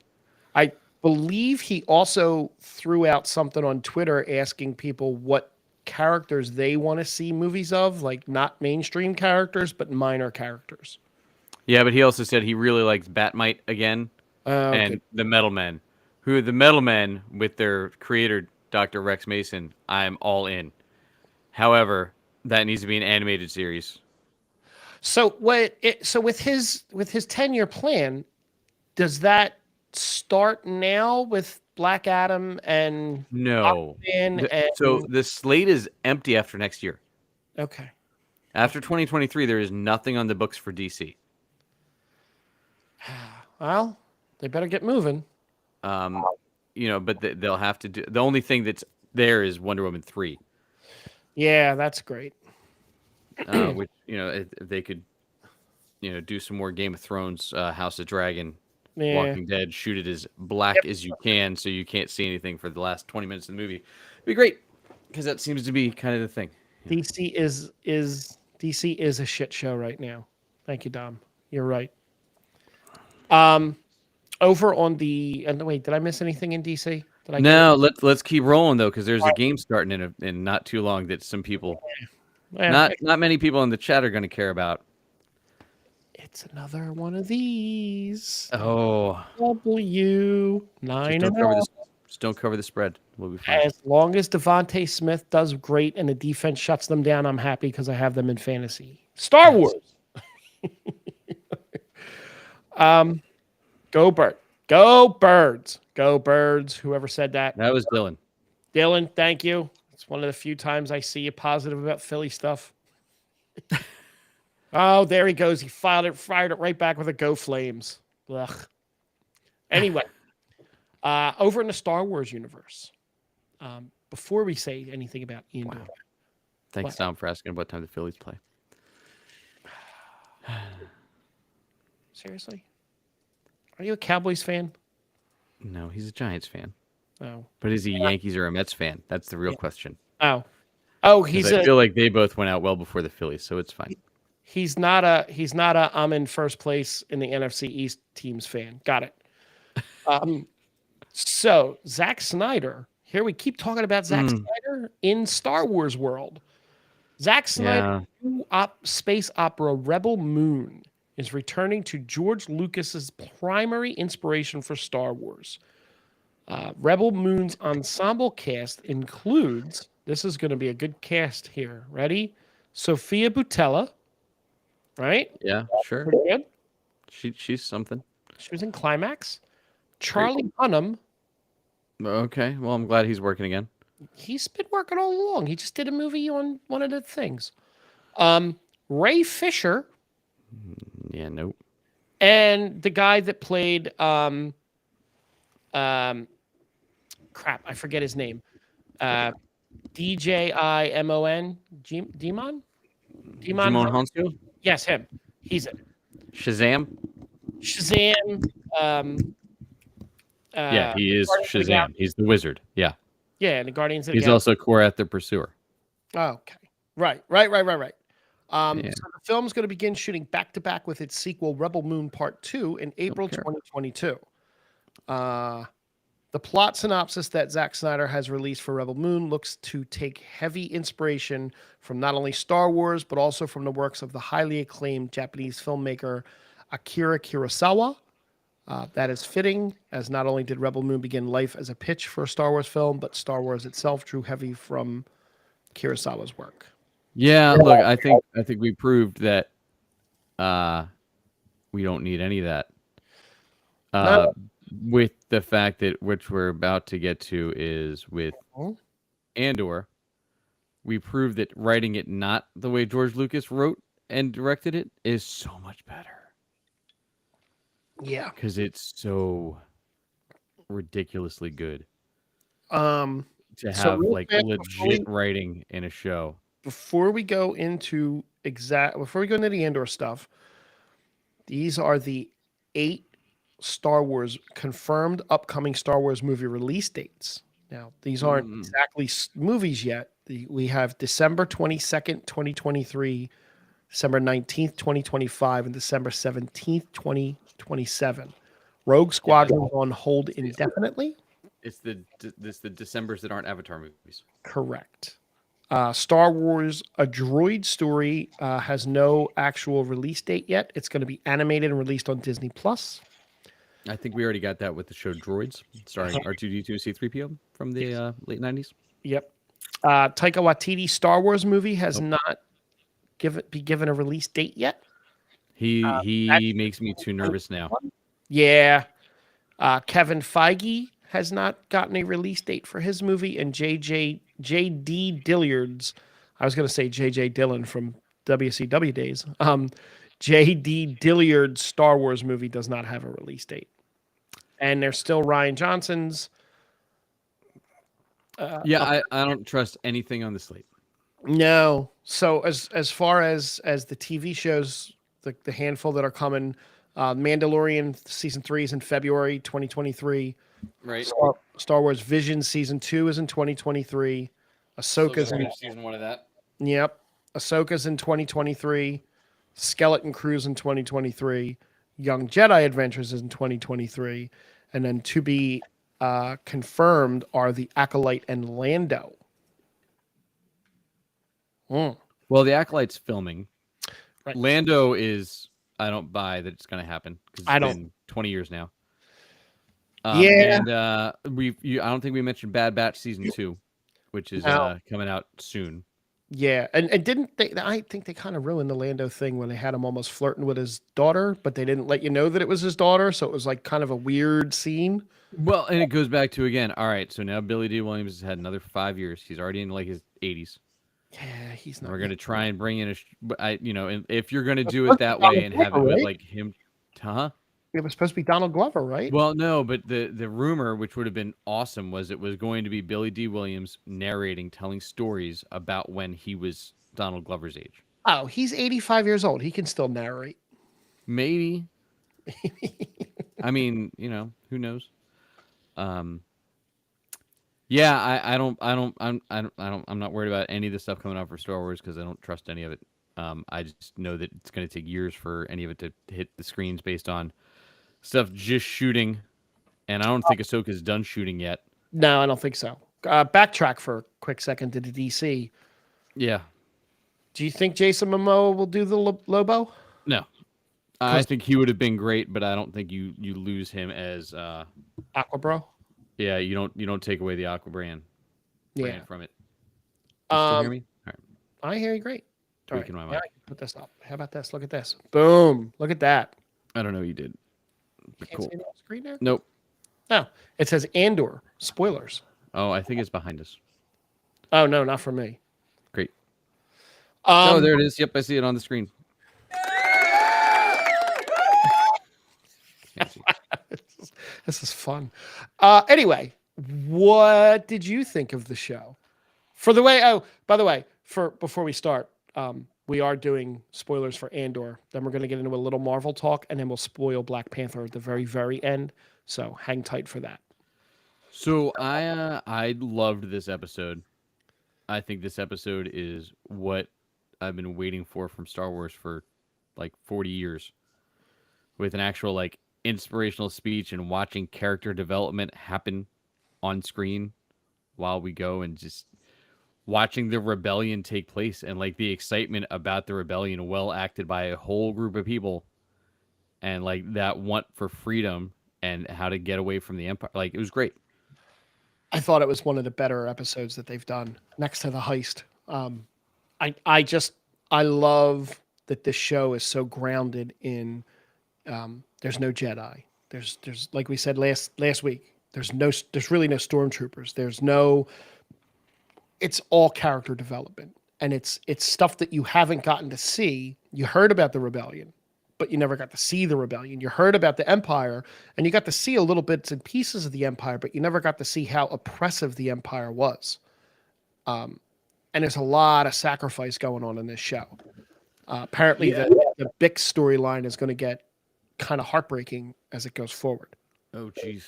I believe he also threw out something on Twitter asking people what characters they want to see movies of, like not mainstream characters, but minor characters. Yeah, but he also said he really likes Batmite again and the Metal Men, who the Metal Men with their creator, Dr. Rex Mason, I'm all in. However, that needs to be an animated series. So with his 10-year plan, does that start now with Black Adam and No. Aquaman So the slate is empty after next year. Okay. After 2023, there is nothing on the books for DC. Well, they better get moving. But they'll have to do. The only thing that's there is Wonder Woman 3. Yeah, that's great. Which if they could, do some more Game of Thrones, House of Dragon, Yeah. Walking Dead, shoot it as black as you can, so you can't see anything for the last 20 minutes of the movie. It'd be great, because that seems to be kind of the thing. DC is a shit show right now. Thank you, Dom. You're right. Over on the wait, did I miss anything in DC? No, let's keep rolling though, because there's a game starting in not too long that some people, not many people in the chat are going to care about. It's another one of these. Oh, W9. Just don't cover the spread. We'll be fine. As long as Devontae Smith does great and the defense shuts them down, I'm happy because I have them in fantasy. Star Wars. Go Bird. Go Birds. Go Birds. Whoever said that. That was Dylan. Dylan, thank you. It's one of the few times I see you positive about Philly stuff. Oh, there he goes. He fired it right back with a Go Flames. Ugh. Anyway, over in the Star Wars universe, before we say anything about Andor. Wow. Thanks, Tom, for asking what time the Phillies play. Seriously? Are you a Cowboys fan? No, he's a Giants fan. Oh. But is he Yankees or a Mets fan? That's the real question. Oh, I feel like they both went out well before the Phillies, so it's fine. He's not a I'm in first place in the NFC East teams fan. Got it. So Zack Snyder, here we keep talking about Zack Snyder in Star Wars world. Zack Snyder's space opera Rebel Moon is returning to George Lucas's primary inspiration for Star Wars. Rebel Moon's ensemble cast includes, this is going to be a good cast here. Ready? Sophia Boutella, right? Yeah, sure. Pretty good. She's something. She was in Climax. Charlie Hunnam. Okay, well, I'm glad he's working again. He's been working all along. He just did a movie on one of the things. Ray Fisher. Yeah, nope. And the guy that played crap, I forget his name. DJIMON? Demon Hounsfield? Yes, him. He's it. Shazam? Yeah, he is Shazam. He's the wizard. Yeah. Yeah, and the Guardians of the He's also Korath the Pursuer. Oh, okay. Right. So the film's going to begin shooting back to back with its sequel, Rebel Moon Part 2, in April 2022. The plot synopsis that Zack Snyder has released for Rebel Moon looks to take heavy inspiration from not only Star Wars, but also from the works of the highly acclaimed Japanese filmmaker Akira Kurosawa. That is fitting, as not only did Rebel Moon begin life as a pitch for a Star Wars film, but Star Wars itself drew heavy from Kurosawa's work. Yeah, look, I think we proved that we don't need any of that. No. With the fact that which we're about to get to is with Andor, we proved that writing it not the way George Lucas wrote and directed it is so much better. Yeah, because it's so ridiculously good to have like legit writing in a show. Before we go into the Andor stuff, these are the 8 Star Wars confirmed upcoming Star Wars movie release dates. Now, these aren't exactly movies yet. We have December 22nd, 2023, December 19th, 2025, and December 17th, 2027. Rogue Squadron on hold indefinitely. It's the Decembers that aren't Avatar movies. Correct. Star Wars: A Droid Story has no actual release date yet. It's going to be animated and released on Disney Plus. I think we already got that with the show Droids, starring R2-D2 C-3PO from the late 90s. Yep. Taika Waititi Star Wars movie has not be given a release date yet. He makes me too nervous now. Yeah. Kevin Feige has not gotten a release date for his movie, and J.D. Dillard's, I was going to say J.J. Dillon from WCW days. J.D. Dillard's Star Wars movie does not have a release date. And there's still Rian Johnson's. I don't trust anything on the slate. No. So as far as the TV shows, the handful that are coming, Mandalorian season 3 is in February 2023. Right. Star Wars Vision season 2 is in 2023. Ahsoka's in season 1 of that. Yep. Ahsoka's in 2023. Skeleton Crews in 2023. Young Jedi Adventures is in 2023. And then to be confirmed are The Acolyte and Lando. Well, The Acolyte's filming. Right. Lando is, I don't buy that it's going to happen because it's been 20 years now. And I don't think we mentioned Bad Batch season 2, which is coming out soon. Yeah, and didn't they? I think they kind of ruined the Lando thing when they had him almost flirting with his daughter, but they didn't let you know that it was his daughter, so it was like kind of a weird scene. Well, and it goes back to again. All right, so now Billy D. Williams has had another 5 years. He's already in like his 80s. Yeah, he's not. We're gonna try and bring in and if you're gonna do it that way and have it with like him, It was supposed to be Donald Glover, right? Well, no, but the rumor, which would have been awesome, was it was going to be Billy D. Williams narrating, telling stories about when he was Donald Glover's age. Oh, he's 85 years old. He can still narrate. Maybe. I mean, who knows? Yeah, I'm not worried about any of the stuff coming out for Star Wars because I don't trust any of it. I just know that it's going to take years for any of it to hit the screens based on stuff just shooting, and I don't think Ahsoka's done shooting yet. No, I don't think so. Backtrack for a quick second to the DC. Yeah. Do you think Jason Momoa will do the Lobo? No. I think he would have been great, but I don't think you lose him as Aquabro. Yeah, you don't take away the Aqua brand from it. You still hear me? All right. I hear you great. All right. My mic. Put this up. How about this? Look at this. Boom. Look at that. I don't know what you did. But Can't cool. see it on the screen there? Nope. No. It says Andor. Spoilers. Oh, I think it's behind us. Oh, no, not for me. Great. Oh, there it is. Yep, I see it on the screen. This is fun. Anyway, what did you think of the show? By the way, before we start, we are doing spoilers for Andor. Then we're going to get into a little Marvel talk, and then we'll spoil Black Panther at the very, very end. So hang tight for that. So I loved this episode. I think this episode is what I've been waiting for from Star Wars for like 40 years, with an actual like inspirational speech and watching character development happen on screen while we go, and just watching the rebellion take place, and like the excitement about the rebellion, well acted by a whole group of people, and like that want for freedom and how to get away from the empire. Like, it was great. I thought it was one of the better episodes that they've done next to the heist. I love that this show is so grounded in, there's no Jedi. There's like we said last week, there's really no stormtroopers. It's all character development, and it's stuff that you haven't gotten to see. You heard about the rebellion, but you never got to see the rebellion. You heard about the empire, and you got to see a little bits and pieces of the empire, but you never got to see how oppressive the empire was. And there's a lot of sacrifice going on in this show. Apparently, the Bix storyline is going to get kind of heartbreaking as it goes forward. Oh, jeez.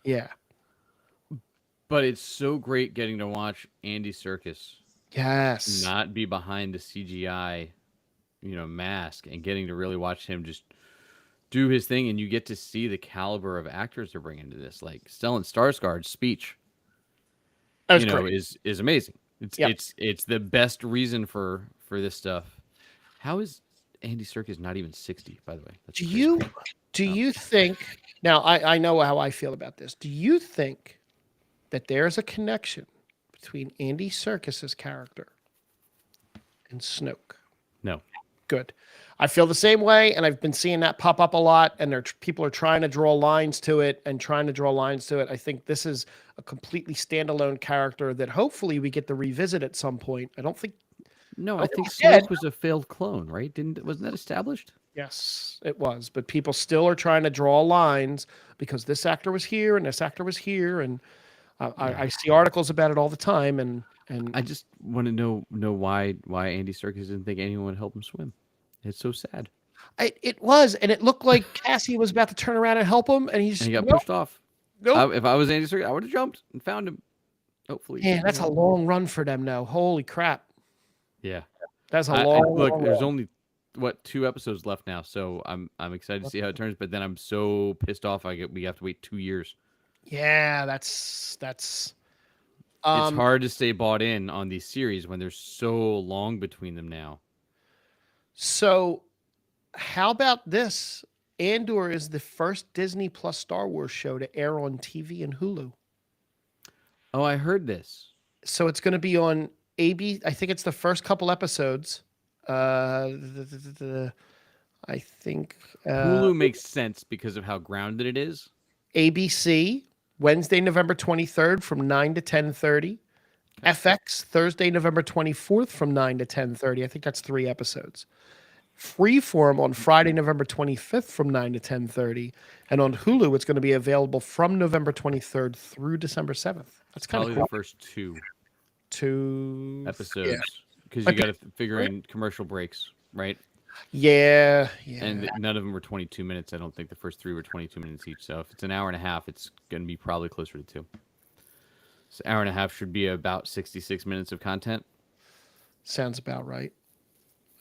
Yeah. But it's so great getting to watch Andy Serkis Yes. not be behind the CGI, mask, and getting to really watch him just do his thing, and you get to see the caliber of actors they're bringing to this. Like Stellan Skarsgård's speech, That was great. is amazing. Yep. It's the best reason for this stuff. How is Andy Serkis not even 60, by the way? That's crazy. Do you think, now I know how I feel about this. Do you think that there's a connection between Andy Serkis's character and Snoke? No. Good. I feel the same way, and I've been seeing that pop up a lot, and people are trying to draw lines to it. I think this is a completely standalone character that hopefully we get to revisit at some point. I don't think. No, I I think think he did. Snoke was a failed clone, right? Wasn't that established? Yes, it was, but people still are trying to draw lines because this actor was here and this actor was here, and I see articles about it all the time, and I just want to know why Andy Serkis didn't think anyone would help him swim. It's so sad. It was, and it looked like Cassie was about to turn around and help him, and And he got pushed off. If I was Andy Serkis, I would have jumped and found him. Hopefully. Man, that's a long run for them now. Holy crap. Yeah. That's a Look, long there's run. only 2 episodes left now, so I'm excited to see how it turns. But then I'm so pissed off. We have to wait 2 years. Yeah, that's It's hard to stay bought in on these series when there's so long between them now. So how about this? Andor is the first Disney Plus Star Wars show to air on TV and Hulu. Oh, I heard this. So it's going to be on I think it's the first couple episodes. I think Hulu makes sense because of how grounded it is. ABC Wednesday, November 23rd from 9 to 10:30. FX Thursday, November 24th from 9 to 10:30. I think that's 3 episodes. Freeform on Friday, November 25th from 9 to 10:30. And on Hulu, it's going to be available from November 23rd through December 7th. That's kind Probably of cool. the first 2 Episodes. because you got to figure in commercial breaks, right? Yeah. And none of them were 22 minutes. I don't think the first 3 were 22 minutes each. So if it's an hour and a half, it's going to be probably closer to 2. So hour and a half should be about 66 minutes of content. Sounds about right.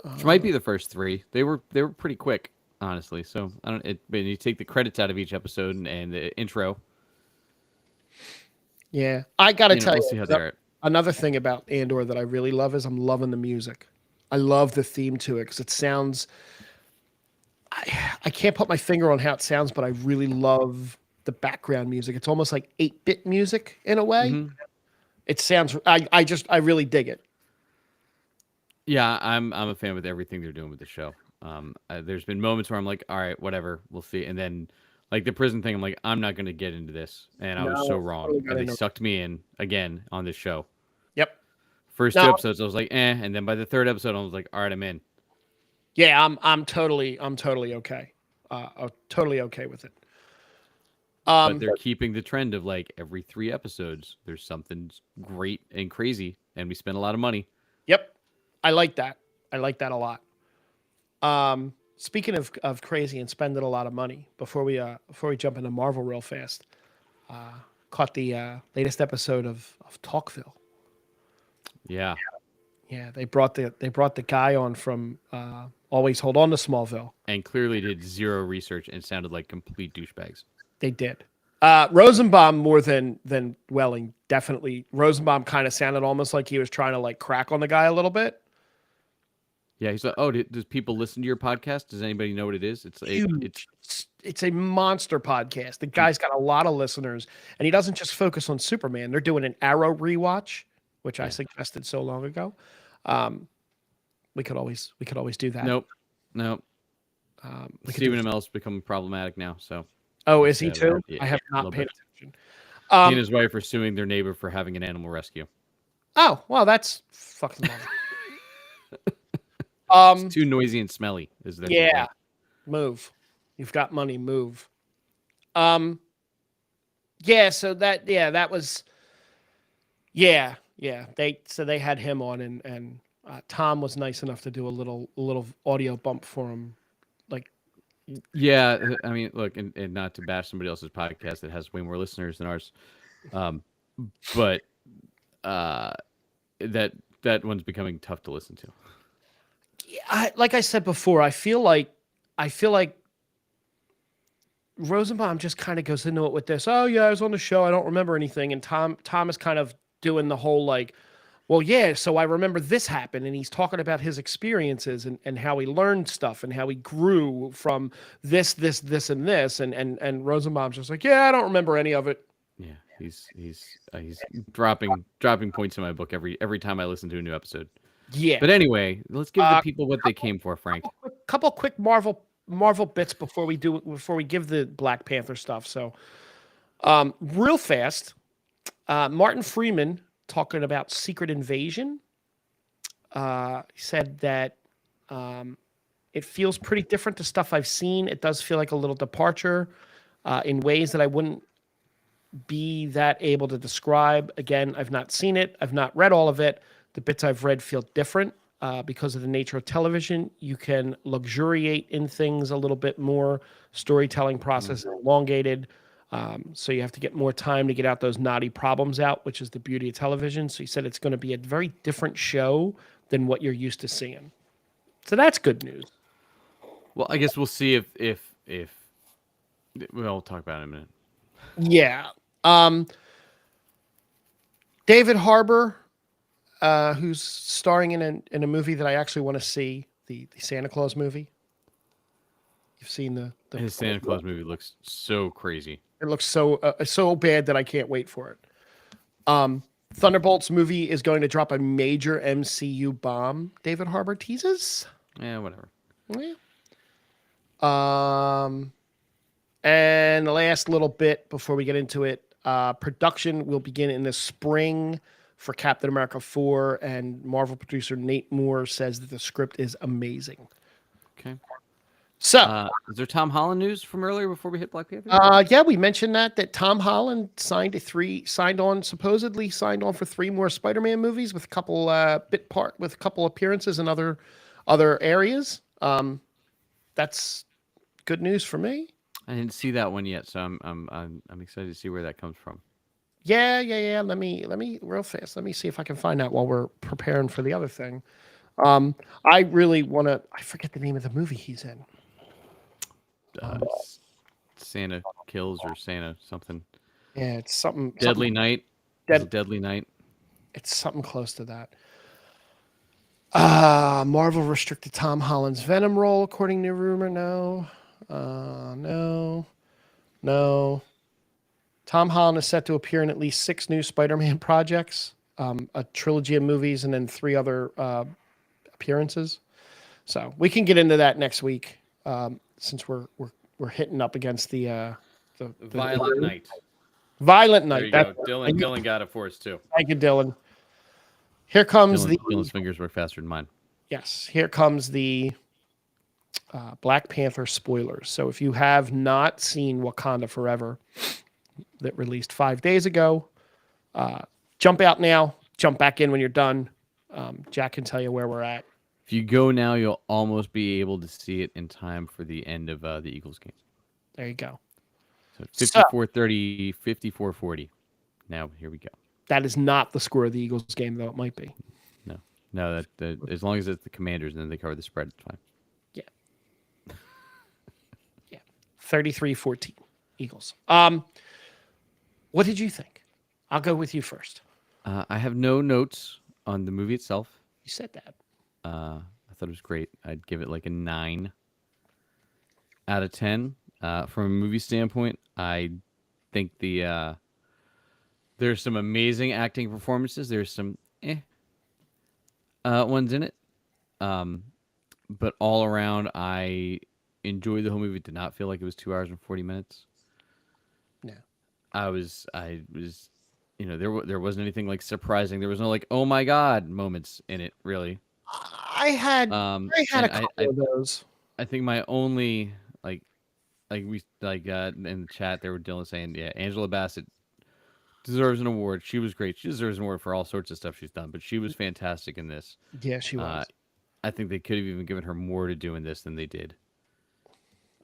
Which might be the first 3. They were pretty quick, honestly. So but you take the credits out of each episode and the intro. Yeah. I got to tell we'll you, see how they're at. another thing about Andor that I really love is I'm loving the music. I love the theme to it because it sounds. I can't put my finger on how it sounds, but I really love the background music. It's almost like 8-bit music in a way. Mhm. It sounds. I really dig it. Yeah, I'm a fan with everything they're doing with the show. There's been moments where I'm like, all right, whatever, we'll see. And then, like the prison thing, I'm like, I'm not going to get into this. And I was so wrong. totally got And they into it. sucked me in again on this show. Yep. First 2 episodes, I was like, eh. And then by the 3rd episode, I was like, all right, I'm in. Yeah, I'm totally okay. Totally okay with it. But they're keeping the trend of like every 3 episodes, there's something great and crazy. And we spend a lot of money. Yep. I like that. I like that a lot. Speaking of crazy and spending a lot of money, before we jump into Marvel real fast, caught the latest episode of Talkville. Yeah. Yeah, they brought the guy on from Always Hold On to Smallville. And clearly did zero research and sounded like complete douchebags. They did. Rosenbaum more than Welling, definitely. Rosenbaum kind of sounded almost like he was trying to like crack on the guy a little bit. Yeah, he's like, oh, does people listen to your podcast? Does anybody know what it is? It's Huge. It's a monster podcast. The guy's got a lot of listeners, and he doesn't just focus on Superman. They're doing an Arrow rewatch, which I suggested so long ago. We could always do that. Nope. Stephen Amell's become problematic now. So. Oh, is he too? Yeah, I have not paid attention. He and his wife are suing their neighbor for having an animal rescue. Oh, well, that's fucking It's too noisy and smelly. Is that? Yeah. Move. You've got money. Move. Yeah. So that was. Yeah. They had him on, and Tom was nice enough to do a little audio bump for him. Yeah, I mean, look, and not to bash somebody else's podcast that has way more listeners than ours, but that one's becoming tough to listen to. Like I said before, I feel like Rosenbaum just kind of goes into it with this. Oh yeah, I was on the show. I don't remember anything. And Tom is kind of doing the whole like, well, yeah. So I remember this happened, and he's talking about his experiences and how he learned stuff and how he grew from this, and this. And Rosenbaum's just like, yeah, I don't remember any of it. Yeah, he's dropping points in my book every time I listen to a new episode. Yeah. But anyway, let's give the people what they came for, Frank. Couple quick Marvel bits before we give the Black Panther stuff. So, real fast, Martin Freeman talking about Secret Invasion. He said that it feels pretty different to stuff I've seen. It does feel like a little departure in ways that I wouldn't be that able to describe. Again, I've not seen it. I've not read all of it. The bits I've read feel different because of the nature of television. You can luxuriate in things a little bit more. Storytelling process is elongated. So you have to get more time to get out those knotty problems out, which is the beauty of television. So he said it's going to be a very different show than what you're used to seeing. So that's good news. Well, I guess we'll see if we'll talk about it in a minute. Yeah. David Harbour, who's starring in a movie that I actually want to see, the Santa Claus movie. You've seen the His Santa Claus movie looks so crazy. It looks so bad that I can't wait for it. Thunderbolts movie is going to drop a major MCU bomb. David Harbour teases. Yeah, whatever. Yeah. And the last little bit before we get into it, production will begin in the spring for Captain America 4, and Marvel producer Nate Moore says that the script is amazing. Okay. So, is there Tom Holland news from earlier before we hit Black Panther? Yeah, we mentioned that Tom Holland signed on for 3 more Spider-Man movies with a couple appearances in other areas. That's good news for me. I didn't see that one yet, so I'm excited to see where that comes from. Yeah. Let me real fast. Let me see if I can find out while we're preparing for the other thing. I really want to. I forget the name of the movie he's in. Santa Kills or Santa something. Yeah, it's something. Deadly Night. Deadly Night. It's something close to that. Marvel restricted Tom Holland's Venom role, according to rumor. No. Tom Holland is set to appear in at least 6 new Spider-Man projects, a trilogy of movies, and then 3 other appearances. So we can get into that next week, since we're hitting up against the Violent Night. Violent Night. There you go. Dylan got it for us too. Thank you, Dylan. Here comes Dylan's fingers work faster than mine. Yes, here comes the Black Panther spoilers. So if you have not seen Wakanda Forever, that released 5 days ago, jump out now, jump back in when you're done. Jack can tell you where we're at. If you go now, you'll almost be able to see it in time for the end of the Eagles game. There you go. So 54-30, 54-40. Now, here we go. That is not the score of the Eagles game, though it might be. No. No, that as long as it's the Commanders and then they cover the spread, it's fine. Yeah. Yeah. 33-14 Eagles. What did you think? I'll go with you first. I have no notes on the movie itself. You said that. I thought it was great. I'd give it like a 9 out of 10. From a movie standpoint, I think there's some amazing acting performances. There's some ones in it. But all around, I enjoyed the whole movie. Did not feel like it was 2 hours and 40 minutes. No. I was, there wasn't anything like surprising. There was no like, oh my god moments in it. Really. I had Um, a and couple of those. I think my only in the chat there were Dylan saying, yeah, Angela Bassett deserves an award. She was great. She deserves an award for all sorts of stuff she's done, but she was fantastic in this. Yeah, she was. I think they could have even given her more to do in this than they did.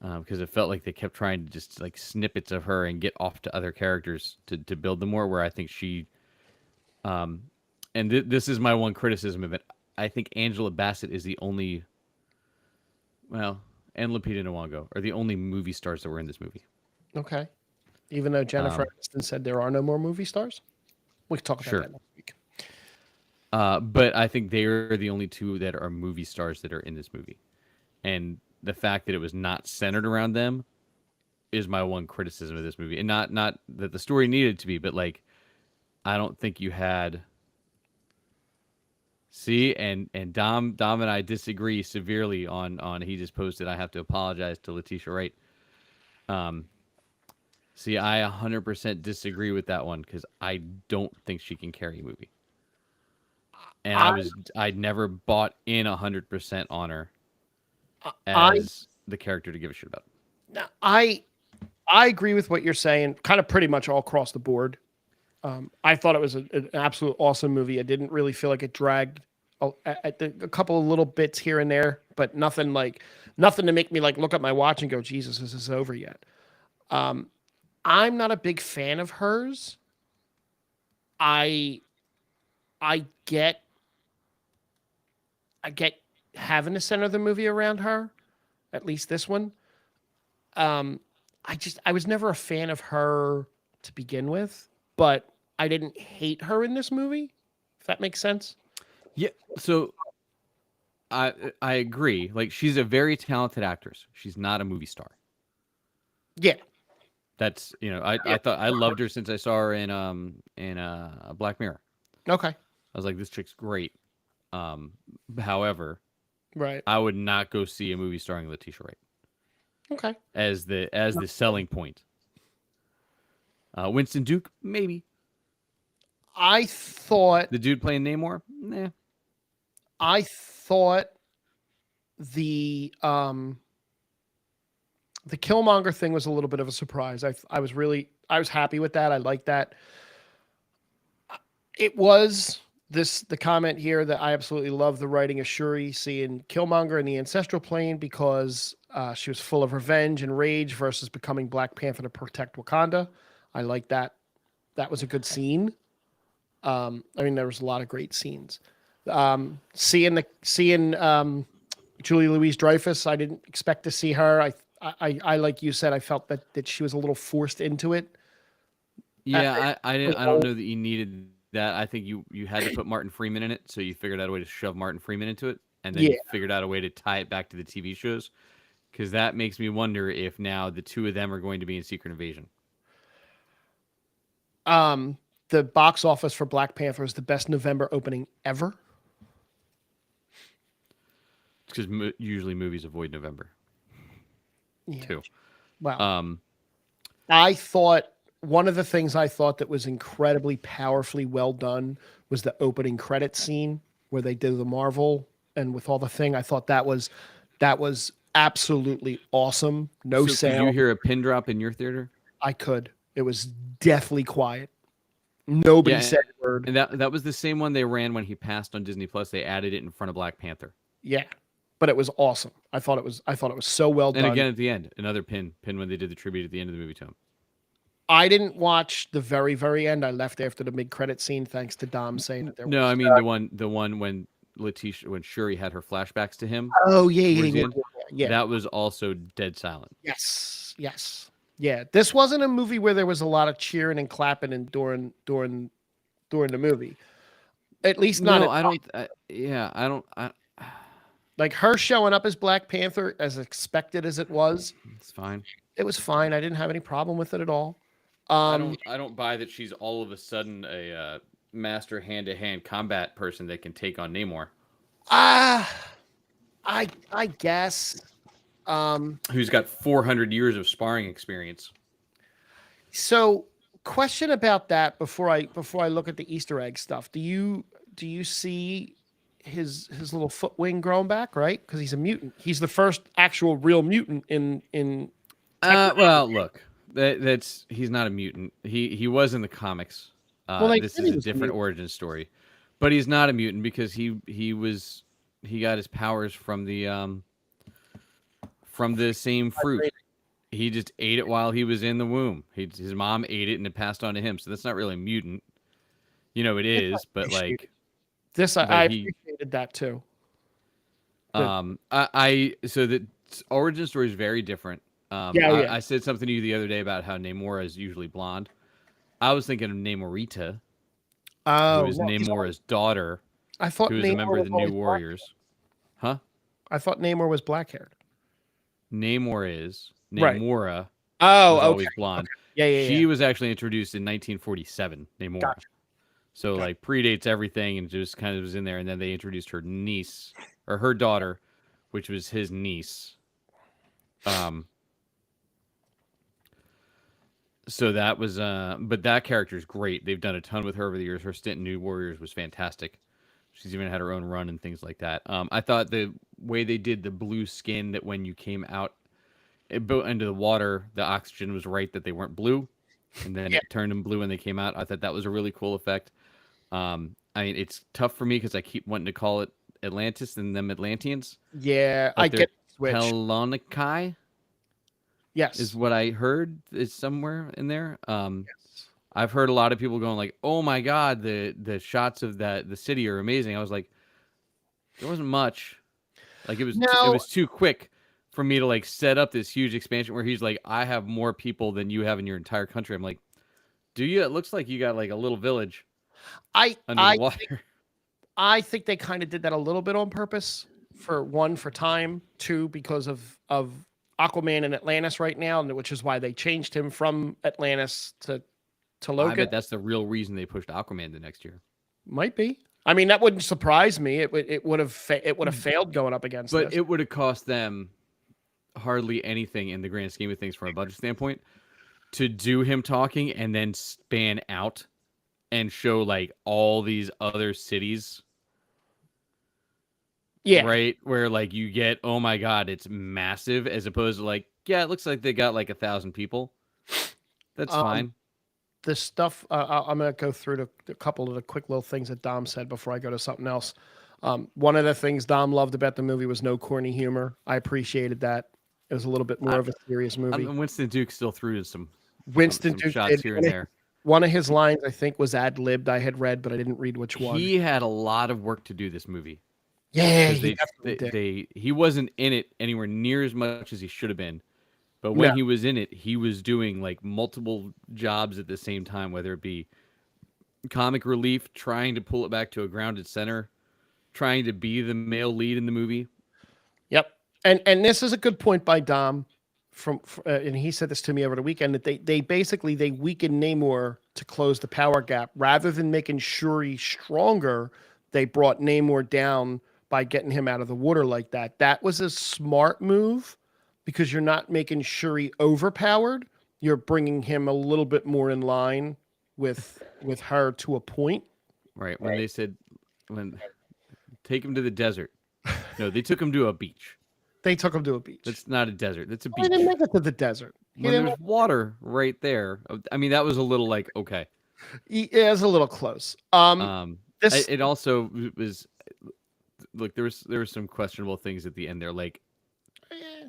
Because it felt like they kept trying to just like snippets of her and get off to other characters to build them more. Where I think she, and this is my one criticism of it. I think Angela Bassett is the only, and Lupita Nyong'o are the only movie stars that were in this movie. Okay. Even though Jennifer Aniston said there are no more movie stars, we can talk about that next week. But I think they are the only two that are movie stars that are in this movie, and the fact that it was not centered around them is my one criticism of this movie. And not that the story needed to be, but like, I don't think you had. See, and Dom and I disagree severely on he just posted, I have to apologize to Letitia Wright. See, I 100% disagree with that one because I don't think she can carry a movie. And I'd never bought in 100% on her as the character to give a shit about. I agree with what you're saying, kind of pretty much all across the board. I thought it was an absolute awesome movie. I didn't really feel like it dragged a couple of little bits here and there, but nothing to make me like look at my watch and go, Jesus, this is over yet. I'm not a big fan of hers. I get having to center the movie around her, at least this one. I was never a fan of her to begin with, but I didn't hate her in this movie, if that makes sense. Yeah, so I agree. Like, she's a very talented actress. She's not a movie star. Yeah. That's, I thought I loved her since I saw her in Black Mirror. Okay. I was like, this chick's great. However, right, I would not go see a movie starring Letitia Wright. Okay. As the selling point. Winston Duke, maybe. I thought the dude playing Namor, nah. I thought the Killmonger thing was a little bit of a surprise. I was happy with that. I liked that. It was the comment here that I absolutely love the writing of Shuri seeing Killmonger in the ancestral plane because she was full of revenge and rage versus becoming Black Panther to protect Wakanda. I like that. That was a good scene. There was a lot of great scenes. Seeing Julie Louis-Dreyfus, I didn't expect to see her. I like you said, I felt that she was a little forced into it. Yeah, I don't know that you needed that. I think you had to put Martin Freeman in it, so you figured out a way to shove Martin Freeman into it, and then you figured out a way to tie it back to the TV shows, because that makes me wonder if now the two of them are going to be in Secret Invasion. The box office for Black Panther is the best November opening ever. Because usually movies avoid November. Yeah. Too. Wow. I thought one of the things I thought that was incredibly powerfully well done was the opening credit scene where they did the Marvel and with all the thing. I thought that was absolutely awesome. No sound. Could you hear a pin drop in your theater? I could. It was deathly quiet. Nobody said a word. And that was the same one they ran when he passed on Disney Plus. They added it in front of Black Panther. Yeah. But it was awesome. I thought it was so well done. And again at the end, another pin when they did the tribute at the end of the movie to him. I didn't watch the very, very end. I left after the mid-credit scene, thanks to Dom saying that there was. No, I mean the one when Letitia, when Shuri had her flashbacks to him. Oh yeah, towards the yeah, end, yeah. That was also dead silent. Yes, yes, yeah. This wasn't a movie where there was a lot of cheering and clapping and during the movie. At least not No, at, I don't. Yeah, I don't. like her showing up as Black Panther, as expected as it was. It's fine. It was fine. I didn't have any problem with it at all. I don't buy that she's all of a sudden a master hand-to-hand combat person that can take on Namor, Ah, I guess. who's got 400 years of sparring experience. So, question about that before I look at the Easter egg stuff. Do you see his little foot wing growing back? Right, because he's a mutant. He's the first actual real mutant in. Well, look, that's he's not a mutant. He was in the comics. Well, they This said is he a was a different mutant. origin story, but he's not a mutant because he got his powers from the same fruit. He just ate it while he was in the womb. His mom ate it and it passed on to him. So that's not really a mutant. You know, it is, but like This but I he- appreciated that too. so the origin story is very different. Yeah. I said something to you the other day about how Namora is usually blonde. I was thinking of Namorita, Oh, who is no, he's Namora's daughter, I thought who is a Namor member of was the always New black. Warriors. Huh? I thought Namor was black haired. Namor is. Right. Namora Oh, was okay. always blonde. Yeah. She was actually introduced in 1947, Namora. Gotcha. So like predates everything and just kind of was in there, and then they introduced her niece or her daughter, which was his niece. So that was but that character is great. They've done a ton with her over the years. Her stint in New Warriors was fantastic. She's even had her own run and things like that. I thought the way they did the blue skin, that when you came out into the water, the oxygen was right, that they weren't blue, and then it turned them blue when they came out. I thought that was a really cool effect. I mean, it's tough for me because I keep wanting to call it Atlantis and them Atlanteans. Yeah, But I they're get the switch. Pelonikai Yes. is what I heard is somewhere in there. Yes. I've heard a lot of people going like, "Oh my god, the shots of the city are amazing." I was like, there wasn't much. Like it No. was too quick for me to like set up this huge expansion where he's like, "I have more people than you have in your entire country." I'm like, "Do you? It looks like you got like a little village under the water." I think they kind of did that a little bit on purpose. For one, for time. Two, because of Aquaman in Atlantis right now, which is why they changed him from Atlantis to I Logan. bet that's the real reason they pushed Aquaman the next year. Might be. I mean, that wouldn't surprise me. It would have failed going up against. But this. it would have cost them hardly anything in the grand scheme of things from a budget standpoint to do him talking and then span out and show like all these other cities. Yeah. Right. Where like you get, oh my God, it's massive, as opposed to like, yeah, it looks like they got like 1,000 people. That's fine. The stuff I'm going to go through a couple of the quick little things that Dom said before I go to something else. One of the things Dom loved about the movie was no corny humor. I appreciated that. It was a little bit more of a serious movie. Winston Duke still threw in some Winston Duke shots did. here and there. One of his lines, I think, was ad-libbed. I had read, but I didn't read which one. He had a lot of work to do this movie. Yeah, he wasn't in it anywhere near as much as he should have been. But when he was in it, he was doing like multiple jobs at the same time, whether it be comic relief, trying to pull it back to a grounded center, trying to be the male lead in the movie. Yep. And this is a good point by Dom and he said this to me over the weekend, that they basically weakened Namor to close the power gap rather than making Shuri stronger. They brought Namor down by getting him out of the water like that. That was a smart move because you're not making Shuri overpowered. You're bringing him a little bit more in line with her to a point. Right. When they said, take him to the desert. No, they took him to a beach. They took him to a beach. That's not a desert. That's a beach. They didn't make it to the desert. When there's water right there. I mean, that was a little like, okay. It was a little close. It also was, look, there was some questionable things at the end there. Like,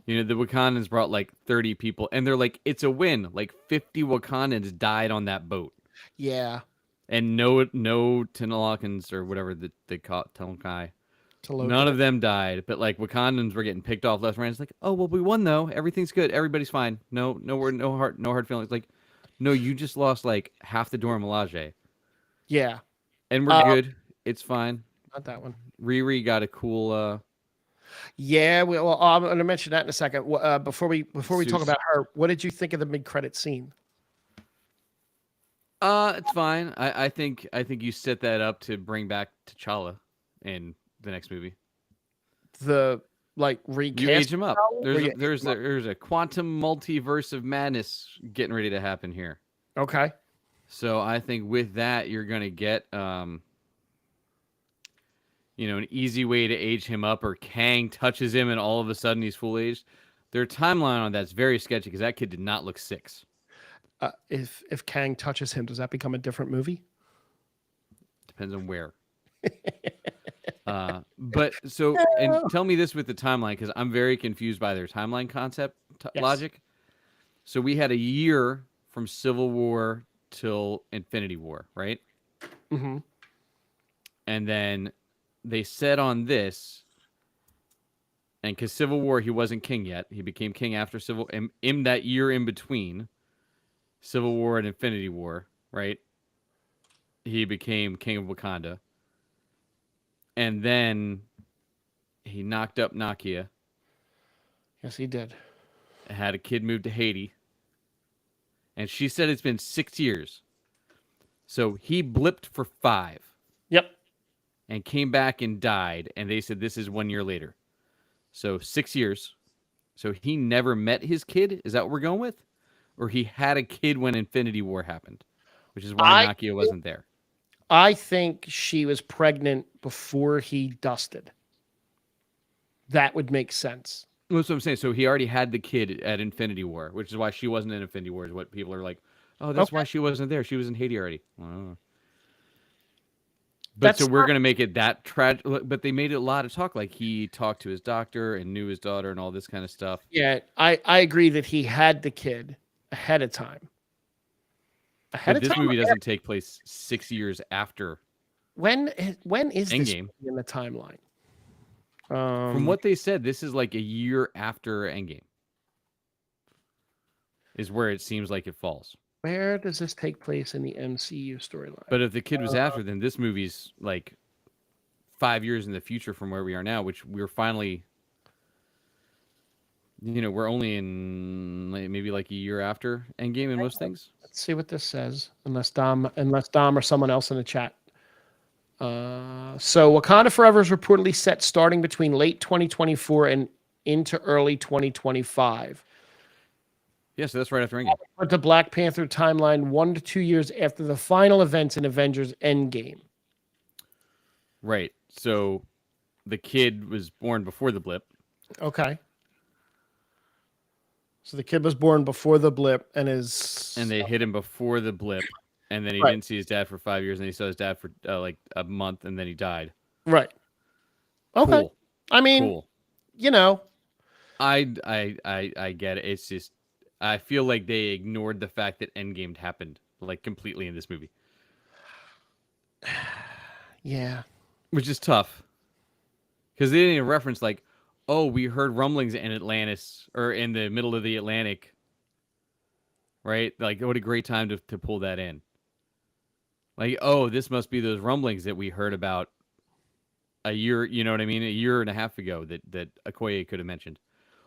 you know, the Wakandans brought like 30 people, and they're like, it's a win. Like 50 Wakandans died on that boat. Yeah. And no Tenalakans or whatever they call it, Telkai, to load. None of them died, but like Wakandans were getting picked off left and right. It's like, oh well, we won though. Everything's good. Everybody's fine. No hard feelings. Like, no, you just lost like half the Dora Milaje, Yeah, and we're good. It's fine. not that one. Riri got a cool. Yeah, well, I'm going to mention that in a second. Before we talk Suits. about her, what did you think of the mid-credit scene? It's fine. I think you set that up to bring back T'Challa in the next movie. The like recast. You age him up. T'Challa? There's a quantum multiverse of madness getting ready to happen here. Okay. So I think with that you're gonna get an easy way to age him up, or Kang touches him and all of a sudden he's full aged. Their timeline on that's very sketchy because that kid did not look 6. If Kang touches him, does that become a different movie? Depends on where. But so, and tell me this with the timeline, because I'm very confused by their timeline concept logic. So we had a year from Civil War till Infinity War, right? Mm-hmm. And then they said on this, and because Civil War, he wasn't king yet. He became king after Civil, in that year in between Civil War and Infinity War, right? He became king of Wakanda. And then he knocked up Nakia. Yes, he did. Had a kid move to Haiti. And she said it's been 6 years. So he blipped for 5. Yep. And came back and died. And they said this is 1 year later. So 6 years. So he never met his kid? Is that what we're going with? Or he had a kid when Infinity War happened? Which is why Nakia wasn't there. I think she was pregnant before he dusted. That would make sense. That's what I'm saying. So he already had the kid at Infinity War, which is why she wasn't in Infinity War, is what people are like, oh, that's why she wasn't there. She was in Haiti already. But so we're going to make it that tragic. But they made it a lot of talk. Like he talked to his doctor and knew his daughter and all this kind of stuff. Yeah, I agree that he had the kid ahead of time. This movie doesn't take place 6 years after. When is this Endgame in the timeline? From what they said, this is like a year after Endgame. Is where it seems like it falls. Where does this take place in the MCU storyline? But if the kid was after, then this movie's like 5 years in the future from where we are now, which we're finally, we're only in maybe like a year after Endgame in most things. Let's see what this says, unless Dom or someone else in the chat. So Wakanda Forever is reportedly set starting between late 2024 and into early 2025. Yeah, so that's right after Endgame. But the Black Panther timeline 1 to 2 years after the final events in Avengers Endgame. Right. So the kid was born before the blip. Okay. So the kid was born before the blip and they hit him before the blip, and then he didn't see his dad for 5 years, and then he saw his dad for like a month, and then he died. Right. Okay. Cool. I mean, I get it. It's just I feel like they ignored the fact that Endgame happened like completely in this movie. Yeah. Which is tough. Because they didn't even reference like, oh, we heard rumblings in Atlantis or in the middle of the Atlantic. Right? Like, what a great time to pull that in. Like, oh, this must be those rumblings that we heard about a year, you know what I mean? A year and a half ago that Okoye could have mentioned.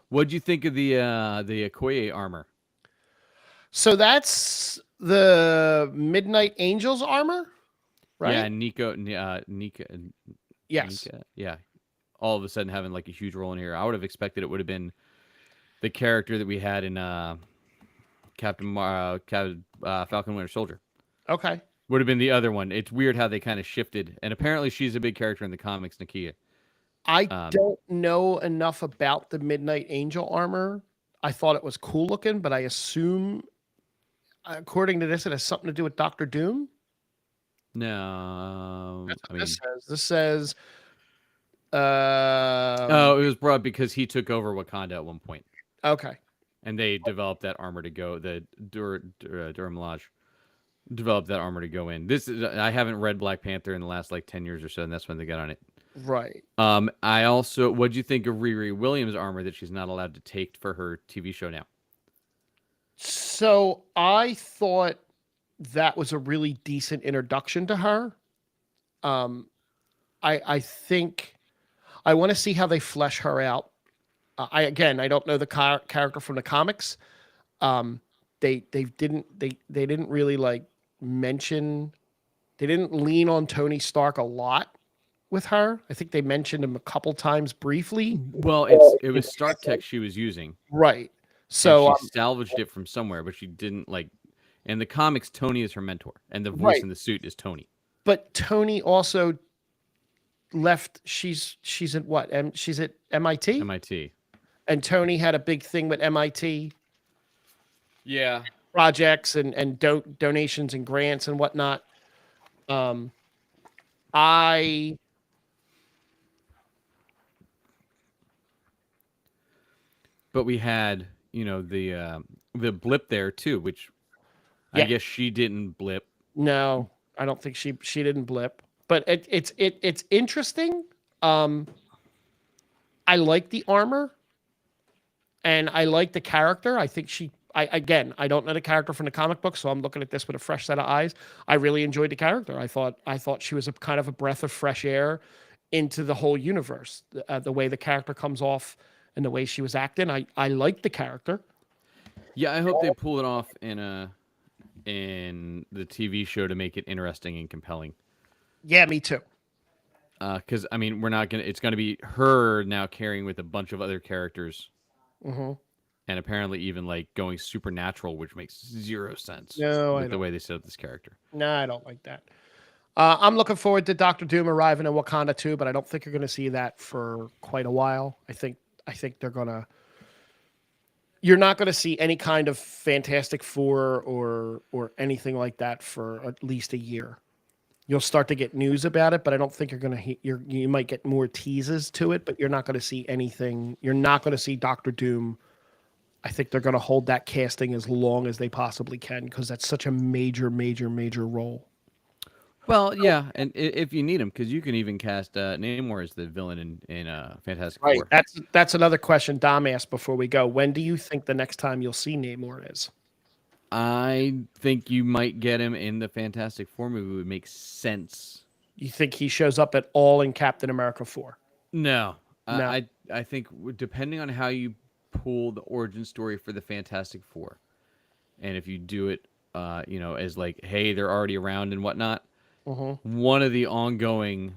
What'd you think of the Okoye armor? So that's the Midnight Angels armor, right? Yeah, Nika. Yes. Nika, yeah. All of a sudden having like a huge role in here. I would have expected it would have been the character that we had in Falcon Winter Soldier. Okay. Would have been the other one. It's weird how they kind of shifted. And apparently she's a big character in the comics, Nakia. I don't know enough about the Midnight Angel armor. I thought it was cool looking, but I assume, according to this, it has something to do with Doctor Doom. No. That's what this says. This says... it was brought because he took over Wakanda at one point. Okay. And they developed that armor to go, the Dora Milaje developed that armor to go in. I haven't read Black Panther in the last like 10 years or so, and that's when they got on it. Right. I also, what'd you think of Riri Williams' armor that she's not allowed to take for her TV show now? So I thought that was a really decent introduction to her. Um, I think I want to see how they flesh her out. I don't know the character from the comics. Um, they didn't really like mention. They didn't lean on Tony Stark a lot with her. I think they mentioned him a couple times briefly. Well, it was Stark Tech she was using, Right. and So she salvaged it from somewhere, but she didn't like. In the comics, Tony is her mentor, and the voice right. in the suit is Tony. But Tony also left. She's at what? She's at MIT. MIT. And Tony had a big thing with MIT Yeah. projects and donations and grants and whatnot. I But we had, the blip there too, which I Yeah. guess she didn't blip. No, I don't think she didn't blip. But it's interesting. I like the armor and I like the character. I think I don't know the character from the comic book, so I'm looking at this with a fresh set of eyes. I really enjoyed the character. I thought she was a kind of a breath of fresh air into the whole universe. The way the character comes off and the way she was acting, I liked the character. Yeah, I hope they pull it off in the TV show to make it interesting and compelling. Yeah, me too. Because I mean, we're not gonna. It's gonna be her now carrying with a bunch of other characters, Mm-hmm. and apparently even like going supernatural, which makes zero sense No, I with the don't. way they set up this character. No, I don't like that. I'm looking forward to Doctor Doom arriving in Wakanda too, but I don't think you're going to see that for quite a while. I think they're gonna. You're not going to see any kind of Fantastic Four or anything like that for at least a year. You'll start to get news about it, but I don't think you're going to. You might get more teases to it, but you're not going to see anything. You're not going to see Doctor Doom. I think they're going to hold that casting as long as they possibly can because that's such a major, major, major role. Well, yeah, and if you need him, because you can even cast Namor as the villain in Fantastic Right. Four. That's another question Dom asked before we go. When do you think the next time you'll see Namor is? I think you might get him in the Fantastic Four movie. Would make sense. You think he shows up at all in Captain America 4? No, No. I think depending on how you pull the origin story for the Fantastic Four, and if you do it, as like, hey, they're already around and whatnot. One of the ongoing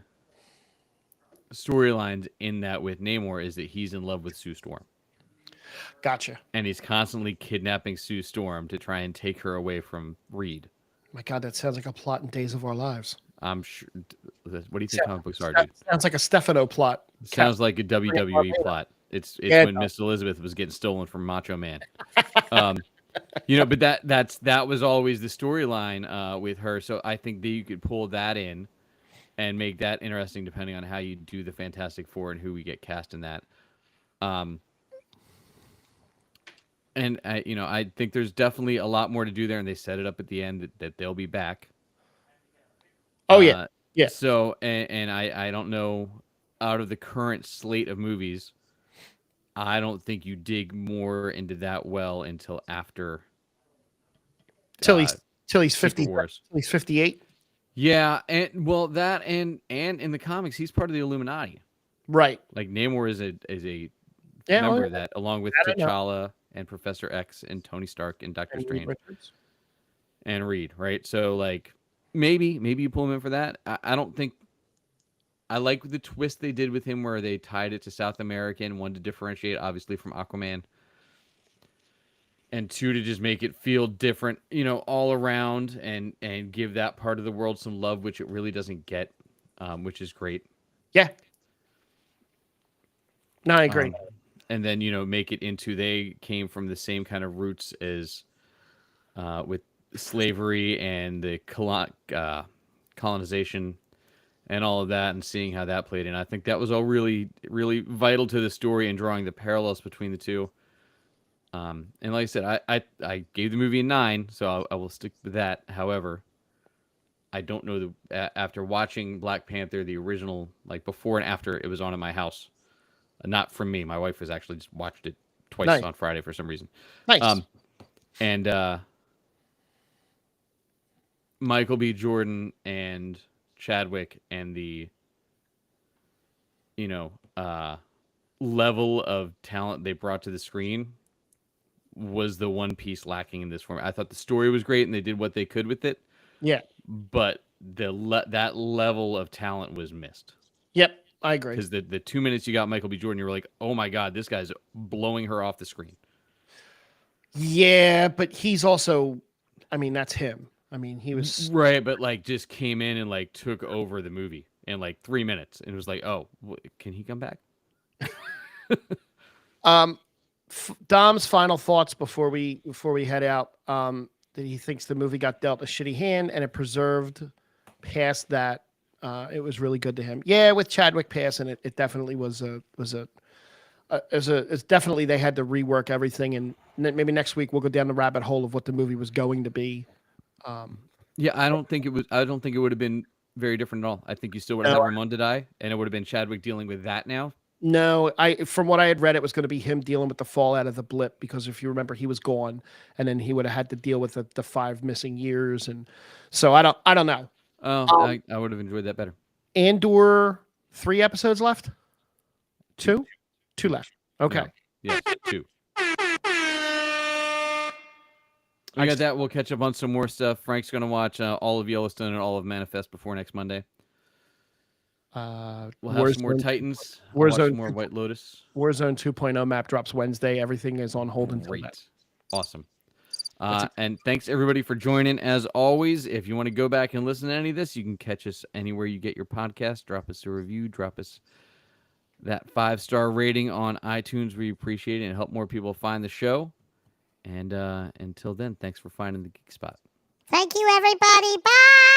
storylines in that with Namor is that he's in love with Sue Storm. Gotcha. And he's constantly kidnapping Sue Storm to try and take her away from Reed. My God, that sounds like a plot in Days of Our Lives. I'm sure. What do you think comic books are, dude? Sounds like a Stefano plot. Sounds like a WWE plot. It's Yeah, when Miss Elizabeth was getting stolen from Macho Man. But that was always the storyline with her. So I think that you could pull that in and make that interesting depending on how you do the Fantastic Four and who we get cast in that. And I think there's definitely a lot more to do there, and they set it up at the end that they'll be back. Oh yeah, yeah. So and I don't know, out of the current slate of movies, I don't think you dig more into that well until after. Till he's 50. Wars. Till he's 58. Yeah, and that and in the comics he's part of the Illuminati. Right. Like Namor is a Yeah, member of that, along with that I know. T'Challa and Professor X and Tony Stark and Doctor And Reed Strange Richards. and Reed, right? So like maybe you pull him in for that. I don't think. I like the twist they did with him where they tied it to South America and wanted to differentiate obviously from Aquaman. And two, to just make it feel different, all around and give that part of the world some love, which it really doesn't get, which is great. Yeah. No, I agree. And then, make it into they came from the same kind of roots as with slavery and the colonization and all of that, and seeing how that played in. I think that was all really, really vital to the story and drawing the parallels between the two. And like I said, I gave the movie a 9, so I will stick with that. However, I don't know after watching Black Panther, the original, like before and after it was on in my house. Not from me. My wife has actually just watched it twice Nice. on Friday for some reason. Nice. And Michael B. Jordan and Chadwick and the, level of talent they brought to the screen was the one piece lacking in this form. I thought the story was great and they did what they could with it, Yeah. but that level of talent was missed. Yep. I agree. Because the 2 minutes you got Michael B. Jordan, you were like, oh my God, this guy's blowing her off the screen. Yeah, but he's also, I mean, that's him. I mean, he was right, but like just came in and like took over the movie in like 3 minutes, and it was like, oh, can he come back? Dom's final thoughts before we head out. That he thinks the movie got dealt a shitty hand and it preserved past that. It was really good to him. Yeah, with Chadwick passing, it definitely it's definitely they had to rework everything, and maybe next week we'll go down the rabbit hole of what the movie was going to be. Yeah, I don't think it would have been very different at all. I think you still would have had Ramon to die, and it would have been Chadwick dealing with that now. No, from what I had read, it was going to be him dealing with the fallout of the blip, because if you remember, he was gone, and then he would have had to deal with the 5 missing years, and so I don't know. Oh, I would have enjoyed that better. Andor, 3 episodes left. 2 left. Okay. No. Yes, 2. I got that. We'll catch up on some more stuff. Frank's going to watch all of Yellowstone and all of Manifest before next Monday. We'll have some more Titans. Watch some more White Lotus. Warzone 2.0 map drops Wednesday. Everything is on hold until then. Awesome. And thanks everybody for joining. As always, if you want to go back and listen to any of this, you can catch us anywhere you get your podcast. Drop us a review. Drop us that 5-star rating on iTunes. We appreciate it and help more people find the show. And until then, thanks for finding the Geek Spot. Thank you, everybody. Bye.